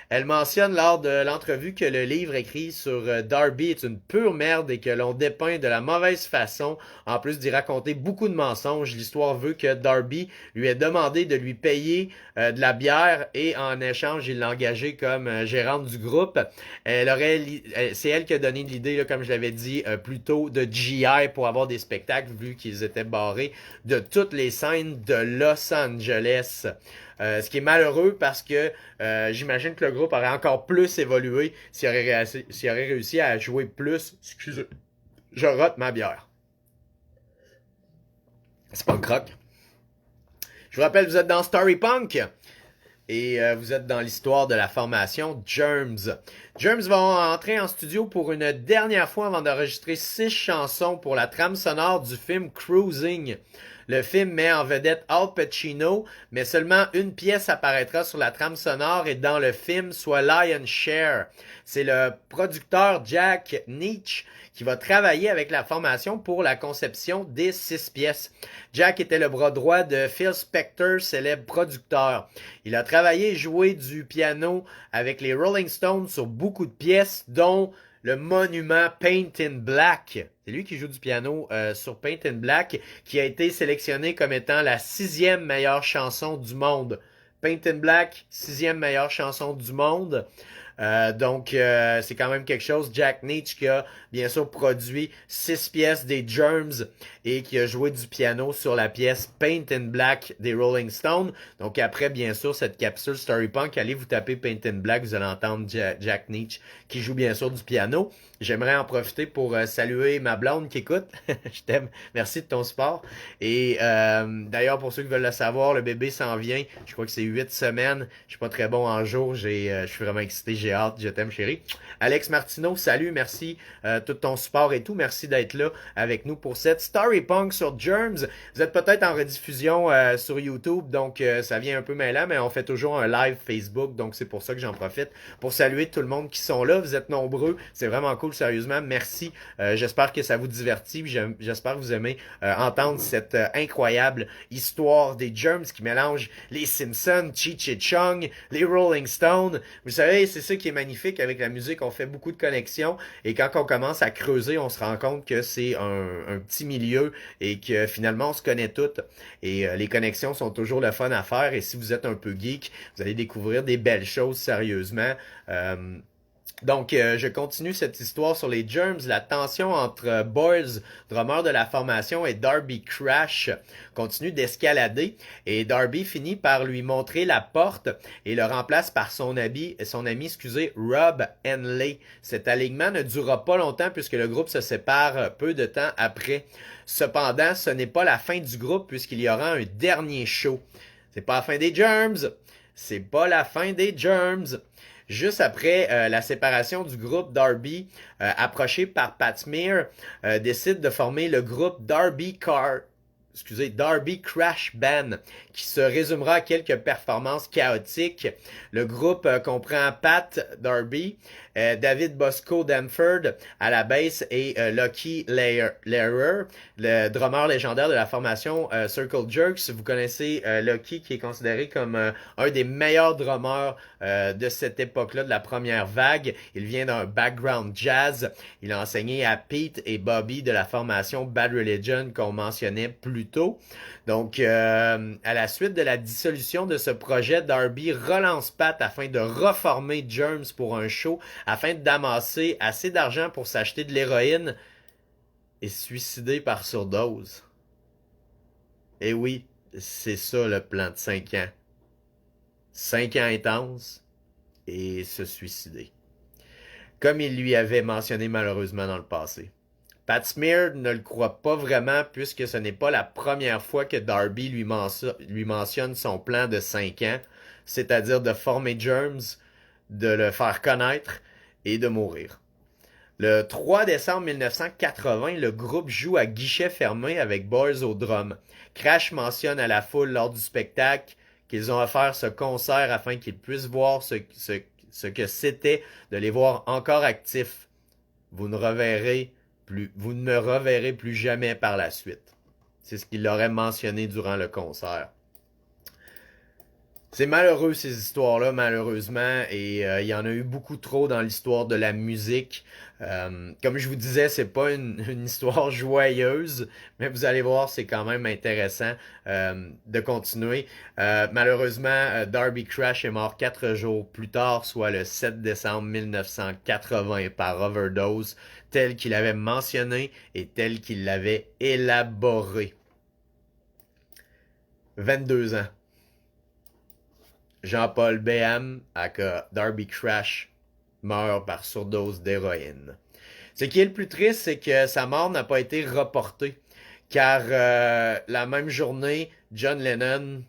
Elle mentionne lors de l'entrevue que le livre écrit sur Darby est une pure merde et que l'on dépeint de la mauvaise façon, en plus d'y raconter beaucoup de mensonges. L'histoire veut que Darby lui ait demandé de lui payer de la bière et en échange, il l'a engagé comme gérante du groupe. C'est elle qui a donné l'idée, là, comme je l'avais dit plus tôt, de GI pour avoir des spectacles vu qu'ils étaient barrés de toutes les scènes de Los Angeles. Ce qui est malheureux parce que j'imagine que le groupe aurait encore plus évolué s'il aurait réussi à jouer plus. Excusez, je rote ma bière. C'est pas un croc. Je vous rappelle, vous êtes dans Storypunk et vous êtes dans l'histoire de la formation Germs. Germs vont entrer en studio pour une dernière fois avant d'enregistrer 6 chansons pour la trame sonore du film Cruising. Le film met en vedette Al Pacino, mais seulement une pièce apparaîtra sur la trame sonore et dans le film, soit Lion's Share. C'est le producteur Jack Nitzsche qui va travailler avec la formation pour la conception des 6 pièces. Jack était le bras droit de Phil Spector, célèbre producteur. Il a travaillé et joué du piano avec les Rolling Stones sur beaucoup de pièces, dont le monument Paint in Black. C'est lui qui joue du piano sur Paint in Black, qui a été sélectionné comme étant la 6e meilleure chanson du monde. Paint in Black, 6e meilleure chanson du monde. C'est quand même quelque chose. Jack Nitzsche qui a bien sûr produit 6 pièces des Germs et qui a joué du piano sur la pièce Paint in Black des Rolling Stones. Donc après, bien sûr, cette capsule Story Punk, allez vous taper Paint in Black, vous allez entendre Jack Nitzsche qui joue bien sûr du piano. J'aimerais en profiter pour saluer ma blonde qui écoute. Je t'aime. Merci de ton support. Et d'ailleurs, pour ceux qui veulent le savoir, le bébé s'en vient. Je crois que c'est 8 semaines. Je suis pas très bon en jour. Je suis vraiment excité. J'ai hâte. Je t'aime, chérie. Alex Martineau, salut. Merci tout ton support et tout. Merci d'être là avec nous pour cette Story Punk sur Germs. Vous êtes peut-être en rediffusion sur YouTube, donc ça vient un peu mêlant, mais on fait toujours un live Facebook, donc c'est pour ça que j'en profite pour saluer tout le monde qui sont là. Vous êtes nombreux. C'est vraiment cool, sérieusement. Merci. J'espère que ça vous divertit. J'espère que vous aimez entendre cette incroyable histoire des Germs qui mélange les Simpsons, Cheech et Chong, les Rolling Stones. Vous savez, c'est ça qui est magnifique avec la musique. On fait beaucoup de connexions et quand on commence à creuser, on se rend compte que c'est un petit milieu et que finalement on se connaît toutes. Et les connexions sont toujours le fun à faire. Et si vous êtes un peu geek, vous allez découvrir des belles choses sérieusement. Je continue cette histoire sur les Germs. La tension entre Boyles, drummer de la formation, et Darby Crash continue d'escalader. Et Darby finit par lui montrer la porte et le remplace par son ami, Rob Henley. Cet alignement ne durera pas longtemps puisque le groupe se sépare peu de temps après. Cependant, ce n'est pas la fin du groupe puisqu'il y aura un dernier show. C'est pas la fin des Germs. C'est pas la fin des Germs. Juste après la séparation du groupe, Darby, approché par Pat Smear, décide de former le groupe Darby Crash Band, qui se résumera à quelques performances chaotiques. Le groupe comprend Pat Darby, David Bosco Danford à la basse et Lucky Lehrer, le drummer légendaire de la formation Circle Jerks. Vous connaissez Lucky, qui est considéré comme un des meilleurs drummers de cette époque-là, de la première vague. Il vient d'un background jazz. Il a enseigné à Pete et Bobby de la formation Bad Religion qu'on mentionnait plus tôt. Donc, à la suite de la dissolution de ce projet, Darby relance Pat afin de reformer Germs pour un show, afin d'amasser assez d'argent pour s'acheter de l'héroïne et se suicider par surdose. Et oui, c'est ça le plan de 5 ans. 5 ans intenses et se suicider. Comme il lui avait mentionné malheureusement dans le passé. Pat Smear ne le croit pas vraiment puisque ce n'est pas la première fois que Darby lui mentionne son plan de 5 ans, c'est-à-dire de former Germs, de le faire connaître et de mourir. Le 3 décembre 1980, le groupe joue à guichet fermé avec Boyles au drum. Crash mentionne à la foule lors du spectacle qu'ils ont offert ce concert afin qu'ils puissent voir ce que c'était de les voir encore actifs. Vous ne me reverrez plus jamais par la suite. C'est ce qu'il aurait mentionné durant le concert. C'est malheureux ces histoires-là, malheureusement, et il y en a eu beaucoup trop dans l'histoire de la musique. Comme je vous disais, c'est pas une histoire joyeuse, mais vous allez voir, c'est quand même intéressant de continuer. Malheureusement, Darby Crash est mort 4 jours plus tard, soit le 7 décembre 1980 par overdose, tel qu'il avait mentionné et tel qu'il l'avait élaboré. 22 ans. Jean-Paul Béham, aka Darby Crash, meurt par surdose d'héroïne. Ce qui est le plus triste, c'est que sa mort n'a pas été reportée, car la même journée, John Lennon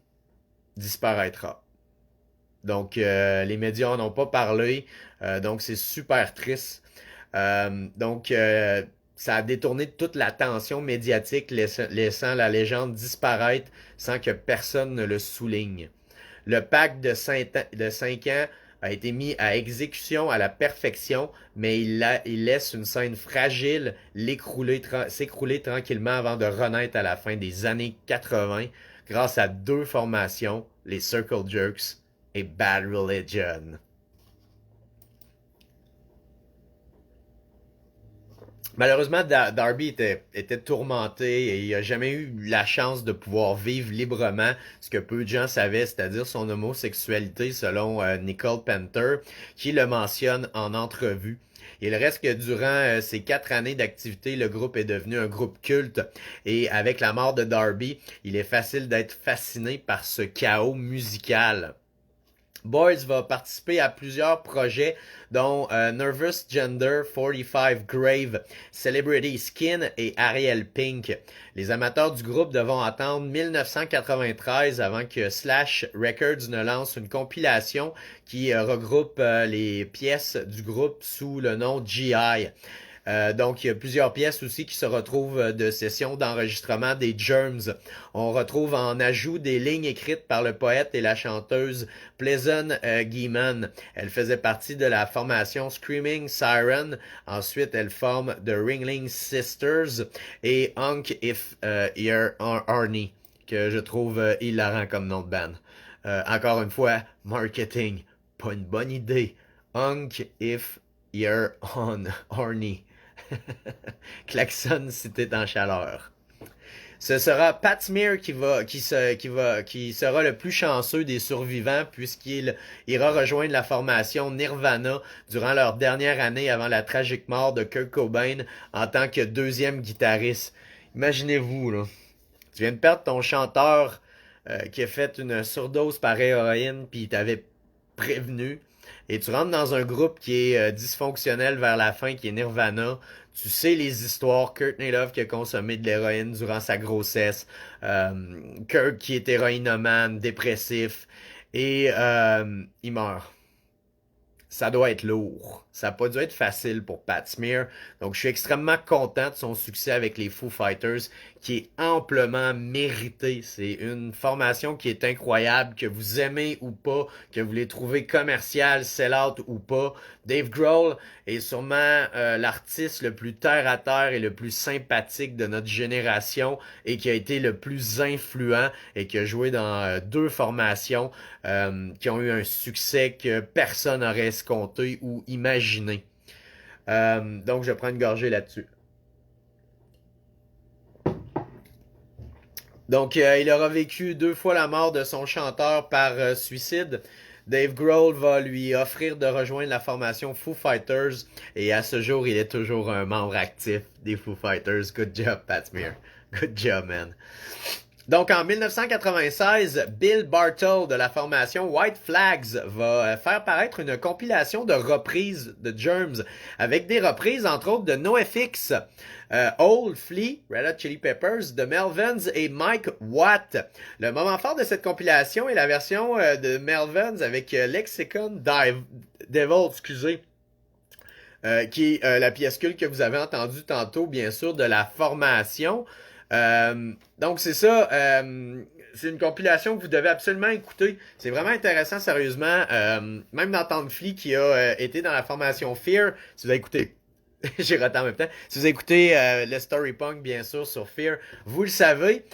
disparaîtra. Donc, les médias n'en ont pas parlé, donc c'est super triste. Ça a détourné toute l'attention médiatique, laissant la légende disparaître sans que personne ne le souligne. Le pacte de 5 ans a été mis à exécution à la perfection, mais il laisse une scène fragile s'écrouler tranquillement avant de renaître à la fin des années 80 grâce à 2 formations, les Circle Jerks et Bad Religion. Malheureusement, Darby était tourmenté et il n'a jamais eu la chance de pouvoir vivre librement ce que peu de gens savaient, c'est-à-dire son homosexualité selon Nicole Panther, qui le mentionne en entrevue. Il reste que durant ces 4 années d'activité, le groupe est devenu un groupe culte et avec la mort de Darby, il est facile d'être fasciné par ce chaos musical. Boys va participer à plusieurs projets, dont Nervous Gender, 45 Grave, Celebrity Skin et Ariel Pink. Les amateurs du groupe devront attendre 1993 avant que Slash Records ne lance une compilation qui regroupe les pièces du groupe sous le nom GI. Donc, il y a plusieurs pièces aussi qui se retrouvent de sessions d'enregistrement des Germs. On retrouve en ajout des lignes écrites par le poète et la chanteuse Pleasant Gaiman. Elle faisait partie de la formation Screaming Siren. Ensuite, elle forme The Ringling Sisters et Hunk If You're Arnie, que je trouve hilarant comme nom de band. Encore une fois, marketing, pas une bonne idée. Hunk If You're on Arnie. Klaxon si t'es en chaleur. Ce sera Pat Smear qui sera le plus chanceux des survivants puisqu'il ira rejoindre la formation Nirvana durant leur dernière année avant la tragique mort de Kurt Cobain en tant que deuxième guitariste. Imaginez-vous, là. Tu viens de perdre ton chanteur qui a fait une surdose par héroïne puis il t'avait prévenu. Et tu rentres dans un groupe qui est dysfonctionnel vers la fin, qui est Nirvana. Tu sais les histoires. Courtney Love qui a consommé de l'héroïne durant sa grossesse. Kurt qui est héroïnomane, dépressif. Et il meurt. Ça doit être lourd. Ça n'a pas dû être facile pour Pat Smear. Donc, je suis extrêmement content de son succès avec les Foo Fighters, qui est amplement mérité. C'est une formation qui est incroyable, que vous aimez ou pas, que vous les trouvez commerciales, sell-out ou pas. Dave Grohl est sûrement l'artiste le plus terre-à-terre et le plus sympathique de notre génération et qui a été le plus influent et qui a joué dans 2 formations qui ont eu un succès que personne n'aurait escompté ou imaginé. Donc, je prends une gorgée là-dessus. Donc, il aura vécu 2 fois la mort de son chanteur par suicide. Dave Grohl va lui offrir de rejoindre la formation Foo Fighters et à ce jour, il est toujours un membre actif des Foo Fighters. Good job, Pat Smear. Good job, man. Donc, en 1996, Bill Bartle de la formation White Flags va faire paraître une compilation de reprises de Germs avec des reprises, entre autres, de NoFX, Old Flea, Red Hot Chili Peppers, The Melvins et Mike Watt. Le moment fort de cette compilation est la version de Melvins avec Lexicon Devil, excusez. Qui est la pièce culte que vous avez entendue tantôt, bien sûr, de la formation. Donc c'est ça, c'est une compilation que vous devez absolument écouter. C'est vraiment intéressant, sérieusement. Même d'entendre Flea qui a été dans la formation Fear, si vous avez écouté. J'ai raté en même temps. Si vous écoutez le Story Punk, bien sûr, sur Fear, vous le savez.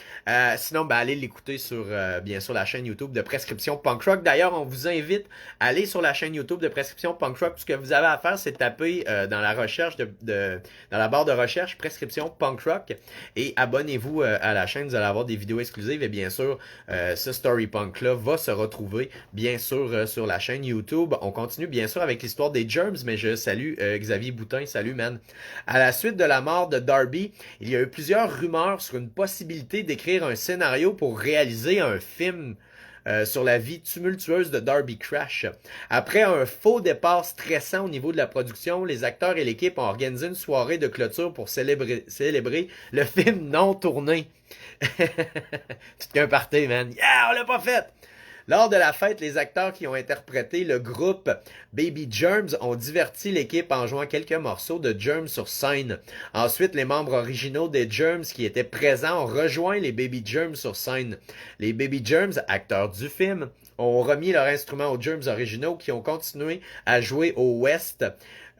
Sinon, ben, allez l'écouter sur, bien sûr, la chaîne YouTube de Prescription Punk Rock. D'ailleurs, on vous invite à aller sur la chaîne YouTube de Prescription Punk Rock. Tout ce que vous avez à faire, c'est taper dans la recherche dans la barre de recherche Prescription Punk Rock et abonnez-vous à la chaîne. Vous allez avoir des vidéos exclusives et bien sûr, ce Story Punk-là va se retrouver, bien sûr, sur la chaîne YouTube. On continue, bien sûr, avec l'histoire des Germs, mais je salue Xavier Boutin. Salut, man. À la suite de la mort de Darby, il y a eu plusieurs rumeurs sur une possibilité d'écrire un scénario pour réaliser un film sur la vie tumultueuse de Darby Crash. Après un faux départ stressant au niveau de la production, les acteurs et l'équipe ont organisé une soirée de clôture pour célébrer le film non tourné. C'est qu'un party, man. Yeah, on l'a pas fait! Lors de la fête, les acteurs qui ont interprété le groupe Baby Germs ont diverti l'équipe en jouant quelques morceaux de Germs sur scène. Ensuite, les membres originaux des Germs qui étaient présents ont rejoint les Baby Germs sur scène. Les Baby Germs, acteurs du film, ont remis leurs instruments aux Germs originaux qui ont continué à jouer au West.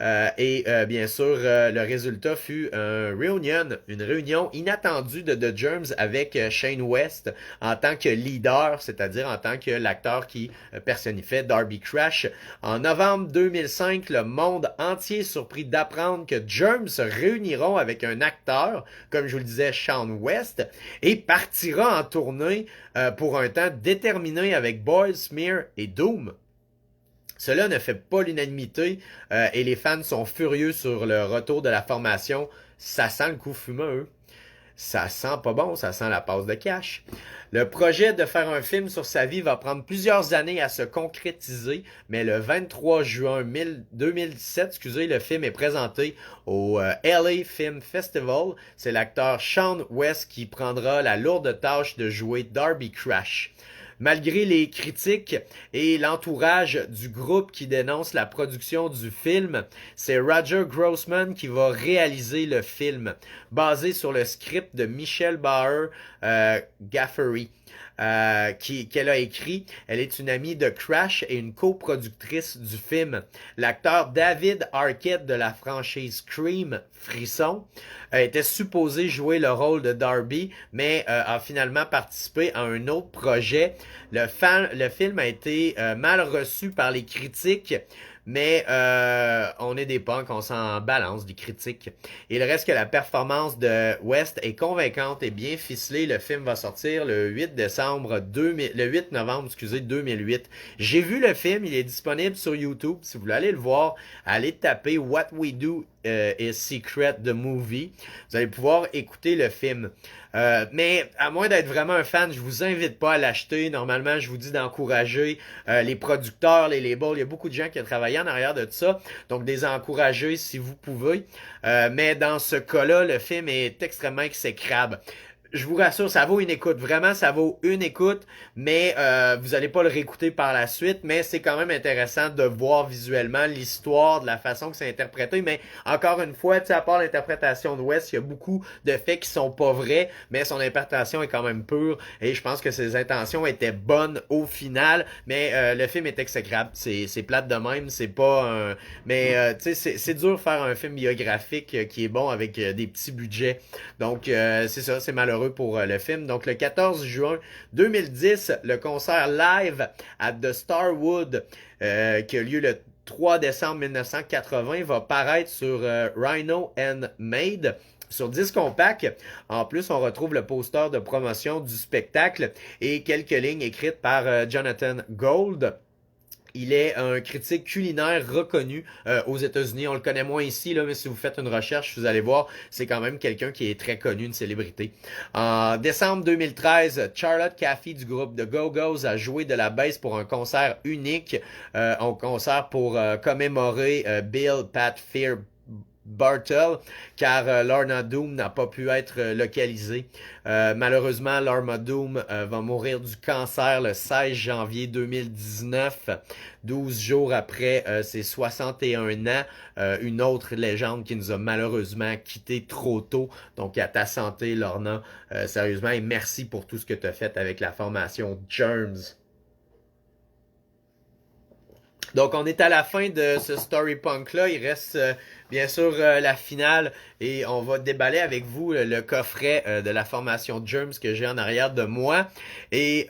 Bien sûr, le résultat fut une réunion inattendue de The Germs avec Shane West en tant que leader, c'est-à-dire en tant que l'acteur qui personnifiait Darby Crash. En novembre 2005, le monde entier est surpris d'apprendre que Germs se réuniront avec un acteur, comme je vous le disais, Shane West, et partira en tournée pour un temps déterminé avec Boys, Smear et Doom. Cela ne fait pas l'unanimité et les fans sont furieux sur le retour de la formation. Ça sent le coup fumeux. Ça sent pas bon, ça sent la passe de cash. Le projet de faire un film sur sa vie va prendre plusieurs années à se concrétiser, mais le 23 juin 2017, le film est présenté au LA Film Festival. C'est l'acteur Shane West qui prendra la lourde tâche de jouer Darby Crash. Malgré les critiques et l'entourage du groupe qui dénonce la production du film, c'est Roger Grossman qui va réaliser le film, basé sur le script de Michelle Bauer Gaffery. Qu'elle a écrit. Elle est une amie de Crash et une coproductrice du film. L'acteur David Arquette de la franchise Scream, Frisson, était supposé jouer le rôle de Darby, mais a finalement participé à un autre projet. Le film a été mal reçu par les critiques, mais on est des punks, on s'en balance des critiques. Il reste que la performance de West est convaincante et bien ficelée. Le film va sortir le 8 novembre 2008. J'ai vu le film, il est disponible sur YouTube. Si vous voulez aller le voir, allez taper What We Do is Secret the Movie. Vous allez pouvoir écouter le film. Mais à moins d'être vraiment un fan, je vous invite pas à l'acheter. Normalement, je vous dis d'encourager les producteurs, les labels. Il y a beaucoup de gens qui ont travaillé en arrière de ça. Donc, des encourager si vous pouvez. Mais dans ce cas-là, le film est extrêmement exécrable. Je vous rassure, ça vaut une écoute. Vraiment, ça vaut une écoute, mais vous allez pas le réécouter par la suite. Mais c'est quand même intéressant de voir visuellement l'histoire, de la façon que c'est interprété. Mais encore une fois, à part l'interprétation de West, il y a beaucoup de faits qui sont pas vrais, mais son interprétation est quand même pure. Et je pense que ses intentions étaient bonnes au final. Mais le film est exécrable. C'est plate de même. C'est pas un... Mais tu sais, c'est dur de faire un film biographique qui est bon avec des petits budgets. Donc, c'est ça, c'est malheureux pour le film. Donc, le 14 juin 2010, le concert live à The Starwood, qui a lieu le 3 décembre 1980, va paraître sur Rhino and Made. Sur disque compact, en plus, on retrouve le poster de promotion du spectacle et quelques lignes écrites par Jonathan Gold. Il est un critique culinaire reconnu aux États-Unis. On le connaît moins ici, là, mais si vous faites une recherche, vous allez voir, c'est quand même quelqu'un qui est très connu, une célébrité. En décembre 2013, Charlotte Caffey du groupe The Go-Go's a joué de la bass pour un concert unique, un concert pour commémorer Bill Pat Fear Bartel, car Lorna Doom n'a pas pu être localisée. Malheureusement, Lorna Doom va mourir du cancer le 16 janvier 2019, 12 jours après ses 61 ans. Une autre légende qui nous a malheureusement quitté trop tôt. Donc, à ta santé, Lorna, sérieusement, et merci pour tout ce que tu as fait avec la formation Germs. Donc, on est à la fin de ce Story Punk-là. Il reste bien sûr la finale et on va déballer avec vous le coffret de la formation Germs que j'ai en arrière de moi. Et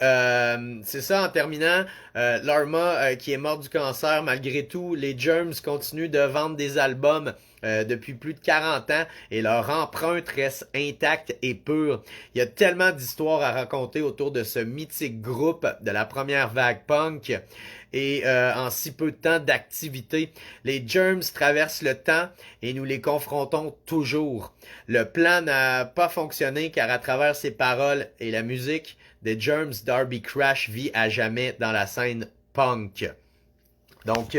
c'est ça, en terminant, Lorma qui est morte du cancer, malgré tout, les Germs continuent de vendre des albums depuis plus de 40 ans et leur empreinte reste intacte et pure. Il y a tellement d'histoires à raconter autour de ce mythique groupe de la première vague punk. Et en si peu de temps d'activité, les Germs traversent le temps et nous les confrontons toujours. Le plan n'a pas fonctionné car à travers ses paroles et la musique des Germs, Darby Crash vit à jamais dans la scène punk. Donc,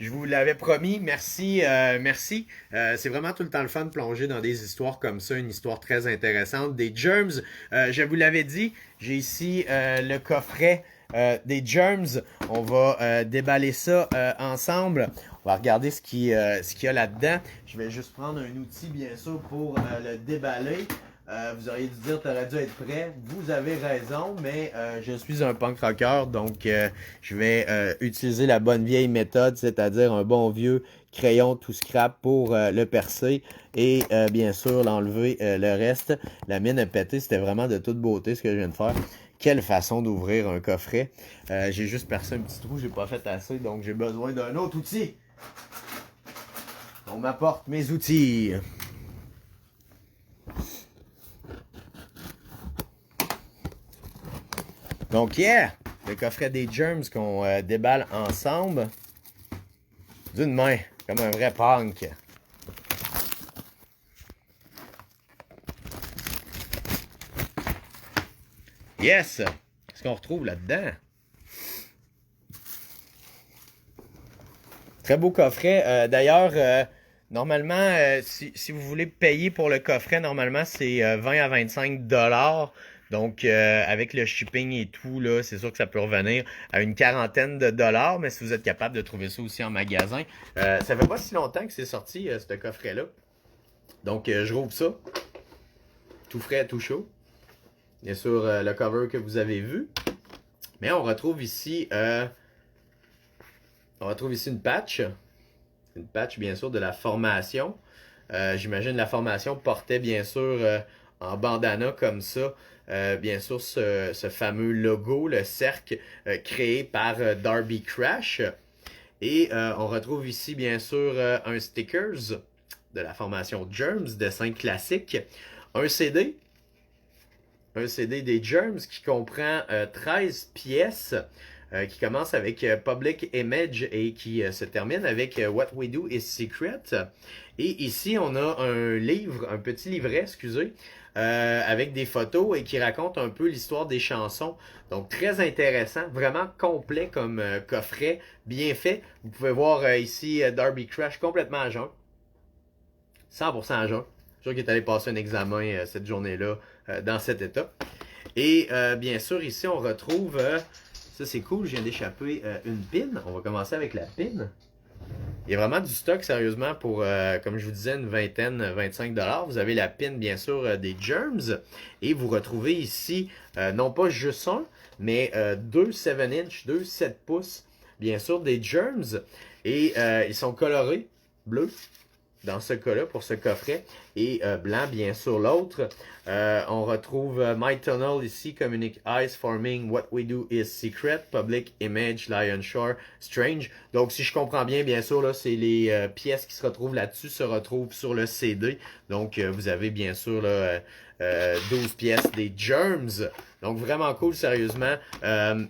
je vous l'avais promis, merci, merci. C'est vraiment tout le temps le fun de plonger dans des histoires comme ça, une histoire très intéressante. Des Germs, je vous l'avais dit, j'ai ici le coffret des Germs. On va déballer ça ensemble. On va regarder ce qu'il y a là-dedans. Je vais juste prendre un outil, bien sûr, pour le déballer. Vous auriez dû dire, t'aurais dû être prêt. Vous avez raison, mais je suis un punk rocker, donc je vais utiliser la bonne vieille méthode, c'est-à-dire un bon vieux crayon tout scrap pour le percer et bien sûr l'enlever le reste. La mine a pété, c'était vraiment de toute beauté ce que je viens de faire. Quelle façon d'ouvrir un coffret. J'ai juste percé un petit trou, j'ai pas fait assez, donc j'ai besoin d'un autre outil. On m'apporte mes outils. Donc, yeah! Le coffret des Germs qu'on déballe ensemble. D'une main, comme un vrai punk. Yes! Qu'est-ce qu'on retrouve là-dedans? Très beau coffret. D'ailleurs, normalement, si vous voulez payer pour le coffret, normalement, c'est 20 à 25 dollars. Donc, avec le shipping et tout, là, c'est sûr que ça peut revenir à une quarantaine de dollars. Mais si vous êtes capable de trouver ça aussi en magasin, ça fait pas si longtemps que c'est sorti, ce coffret-là. Donc, je rouvre ça. Tout frais, tout chaud. Bien sûr, le cover que vous avez vu. Mais on retrouve ici une patch. Une patch, bien sûr, de la formation. J'imagine la formation portait, bien sûr, en bandana comme ça, bien sûr, ce fameux logo, le cercle, créé par Darby Crash. Et on retrouve ici, bien sûr, un stickers de la formation Germs, dessin classique. Un CD. Un CD des Germs qui comprend 13 pièces. Qui commence avec Public Image et qui se termine avec What We Do is Secret. Et ici, on a un livre, un petit livret, excusez, avec des photos et qui raconte un peu l'histoire des chansons. Donc, très intéressant, vraiment complet comme coffret, bien fait. Vous pouvez voir ici Darby Crash complètement à jeun. 100% à jeun. Je suis sûr qu'il est allé passer un examen cette journée-là dans cet état. Et bien sûr, ici, on retrouve... ça, c'est cool. Je viens d'échapper une pin. On va commencer avec la pin. Il y a vraiment du stock, sérieusement, pour, comme je vous disais, une vingtaine, 25 dollars. Vous avez la pin, bien sûr, des Germs. Et vous retrouvez ici, non pas juste un, mais deux 7-inch, deux 7 pouces, bien sûr, des Germs. Et ils sont colorés, bleus, dans ce cas-là, pour ce coffret, et blanc, bien sûr, l'autre. On retrouve My Tunnel ici, Communic Eyes Forming, What We Do is Secret, Public Image, Lion Shore, Strange. Donc, si je comprends bien, bien sûr, là, c'est les pièces qui se retrouvent là-dessus, se retrouvent sur le CD. Donc, vous avez, bien sûr, là, 12 pièces des Germs. Donc, vraiment cool, sérieusement.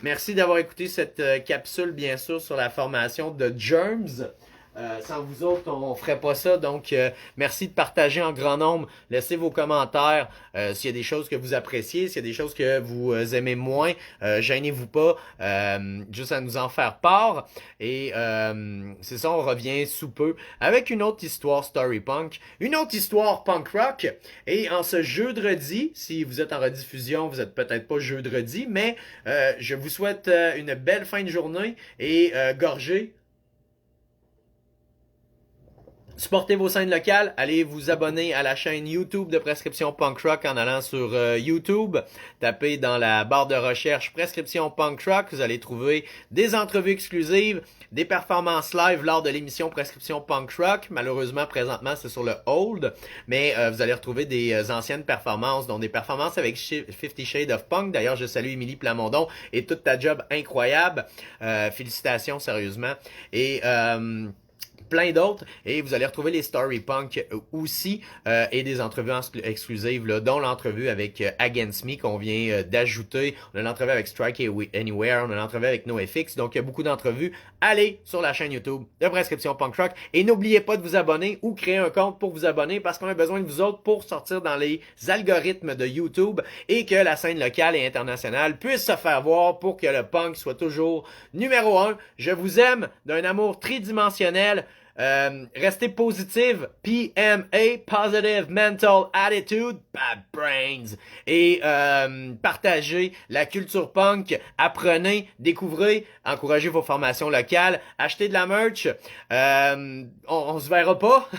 Merci d'avoir écouté cette capsule, bien sûr, sur la formation de Germs. Sans vous autres, on ferait pas ça. Donc, merci de partager en grand nombre. Laissez vos commentaires. S'il y a des choses que vous appréciez, s'il y a des choses que vous aimez moins, gênez-vous pas. Juste à nous en faire part. Et c'est ça, on revient sous peu avec une autre histoire story punk, une autre histoire punk rock. Et en ce jeudi, si vous êtes en rediffusion, vous êtes peut-être pas jeudi, mais je vous souhaite une belle fin de journée et gorgée. Supportez vos scènes locales, allez vous abonner à la chaîne YouTube de Prescription Punk Rock en allant sur YouTube. Tapez dans la barre de recherche Prescription Punk Rock, vous allez trouver des entrevues exclusives, des performances live lors de l'émission Prescription Punk Rock. Malheureusement, présentement, c'est sur le hold, mais vous allez retrouver des anciennes performances, dont des performances avec 50 Shades of Punk. D'ailleurs, je salue Émilie Plamondon et toute ta job incroyable. Félicitations, sérieusement. Et... plein d'autres, et vous allez retrouver les Story Punk aussi, et des entrevues exclusives, là, dont l'entrevue avec Against Me qu'on vient d'ajouter. On a l'entrevue avec Strike Anywhere, on a l'entrevue avec NoFX, donc il y a beaucoup d'entrevues. Allez sur la chaîne YouTube de Prescription Punk Rock, et n'oubliez pas de vous abonner ou créer un compte pour vous abonner, parce qu'on a besoin de vous autres pour sortir dans les algorithmes de YouTube, et que la scène locale et internationale puisse se faire voir pour que le punk soit toujours numéro 1. Je vous aime d'un amour tridimensionnel. Restez positive, PMA, Positive Mental Attitude, Bad Brains, et partagez la culture punk, apprenez, découvrez, encouragez vos formations locales, achetez de la merch, on se verra pas,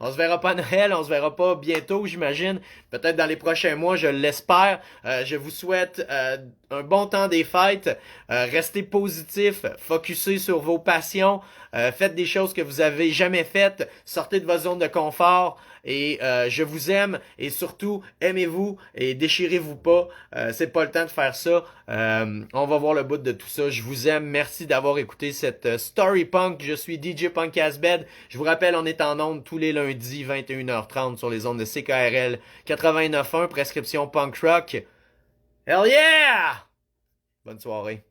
on se verra pas à Noël, on se verra pas bientôt, j'imagine, peut-être dans les prochains mois, je l'espère. Je vous souhaite un bon temps des fêtes. Restez positif, focussez sur vos passions, faites des choses que vous avez jamais faites, sortez de votre zone de confort. Et je vous aime et surtout aimez-vous et déchirez-vous pas. C'est pas le temps de faire ça. On va voir le bout de tout ça. Je vous aime. Merci d'avoir écouté cette Story Punk. Je suis DJ Punk Asbed. Je vous rappelle, on est en ondes tous les lundis 21h30 sur les ondes de CKRL 89.1 Prescription Punk Rock. Hell yeah! Bonne soirée.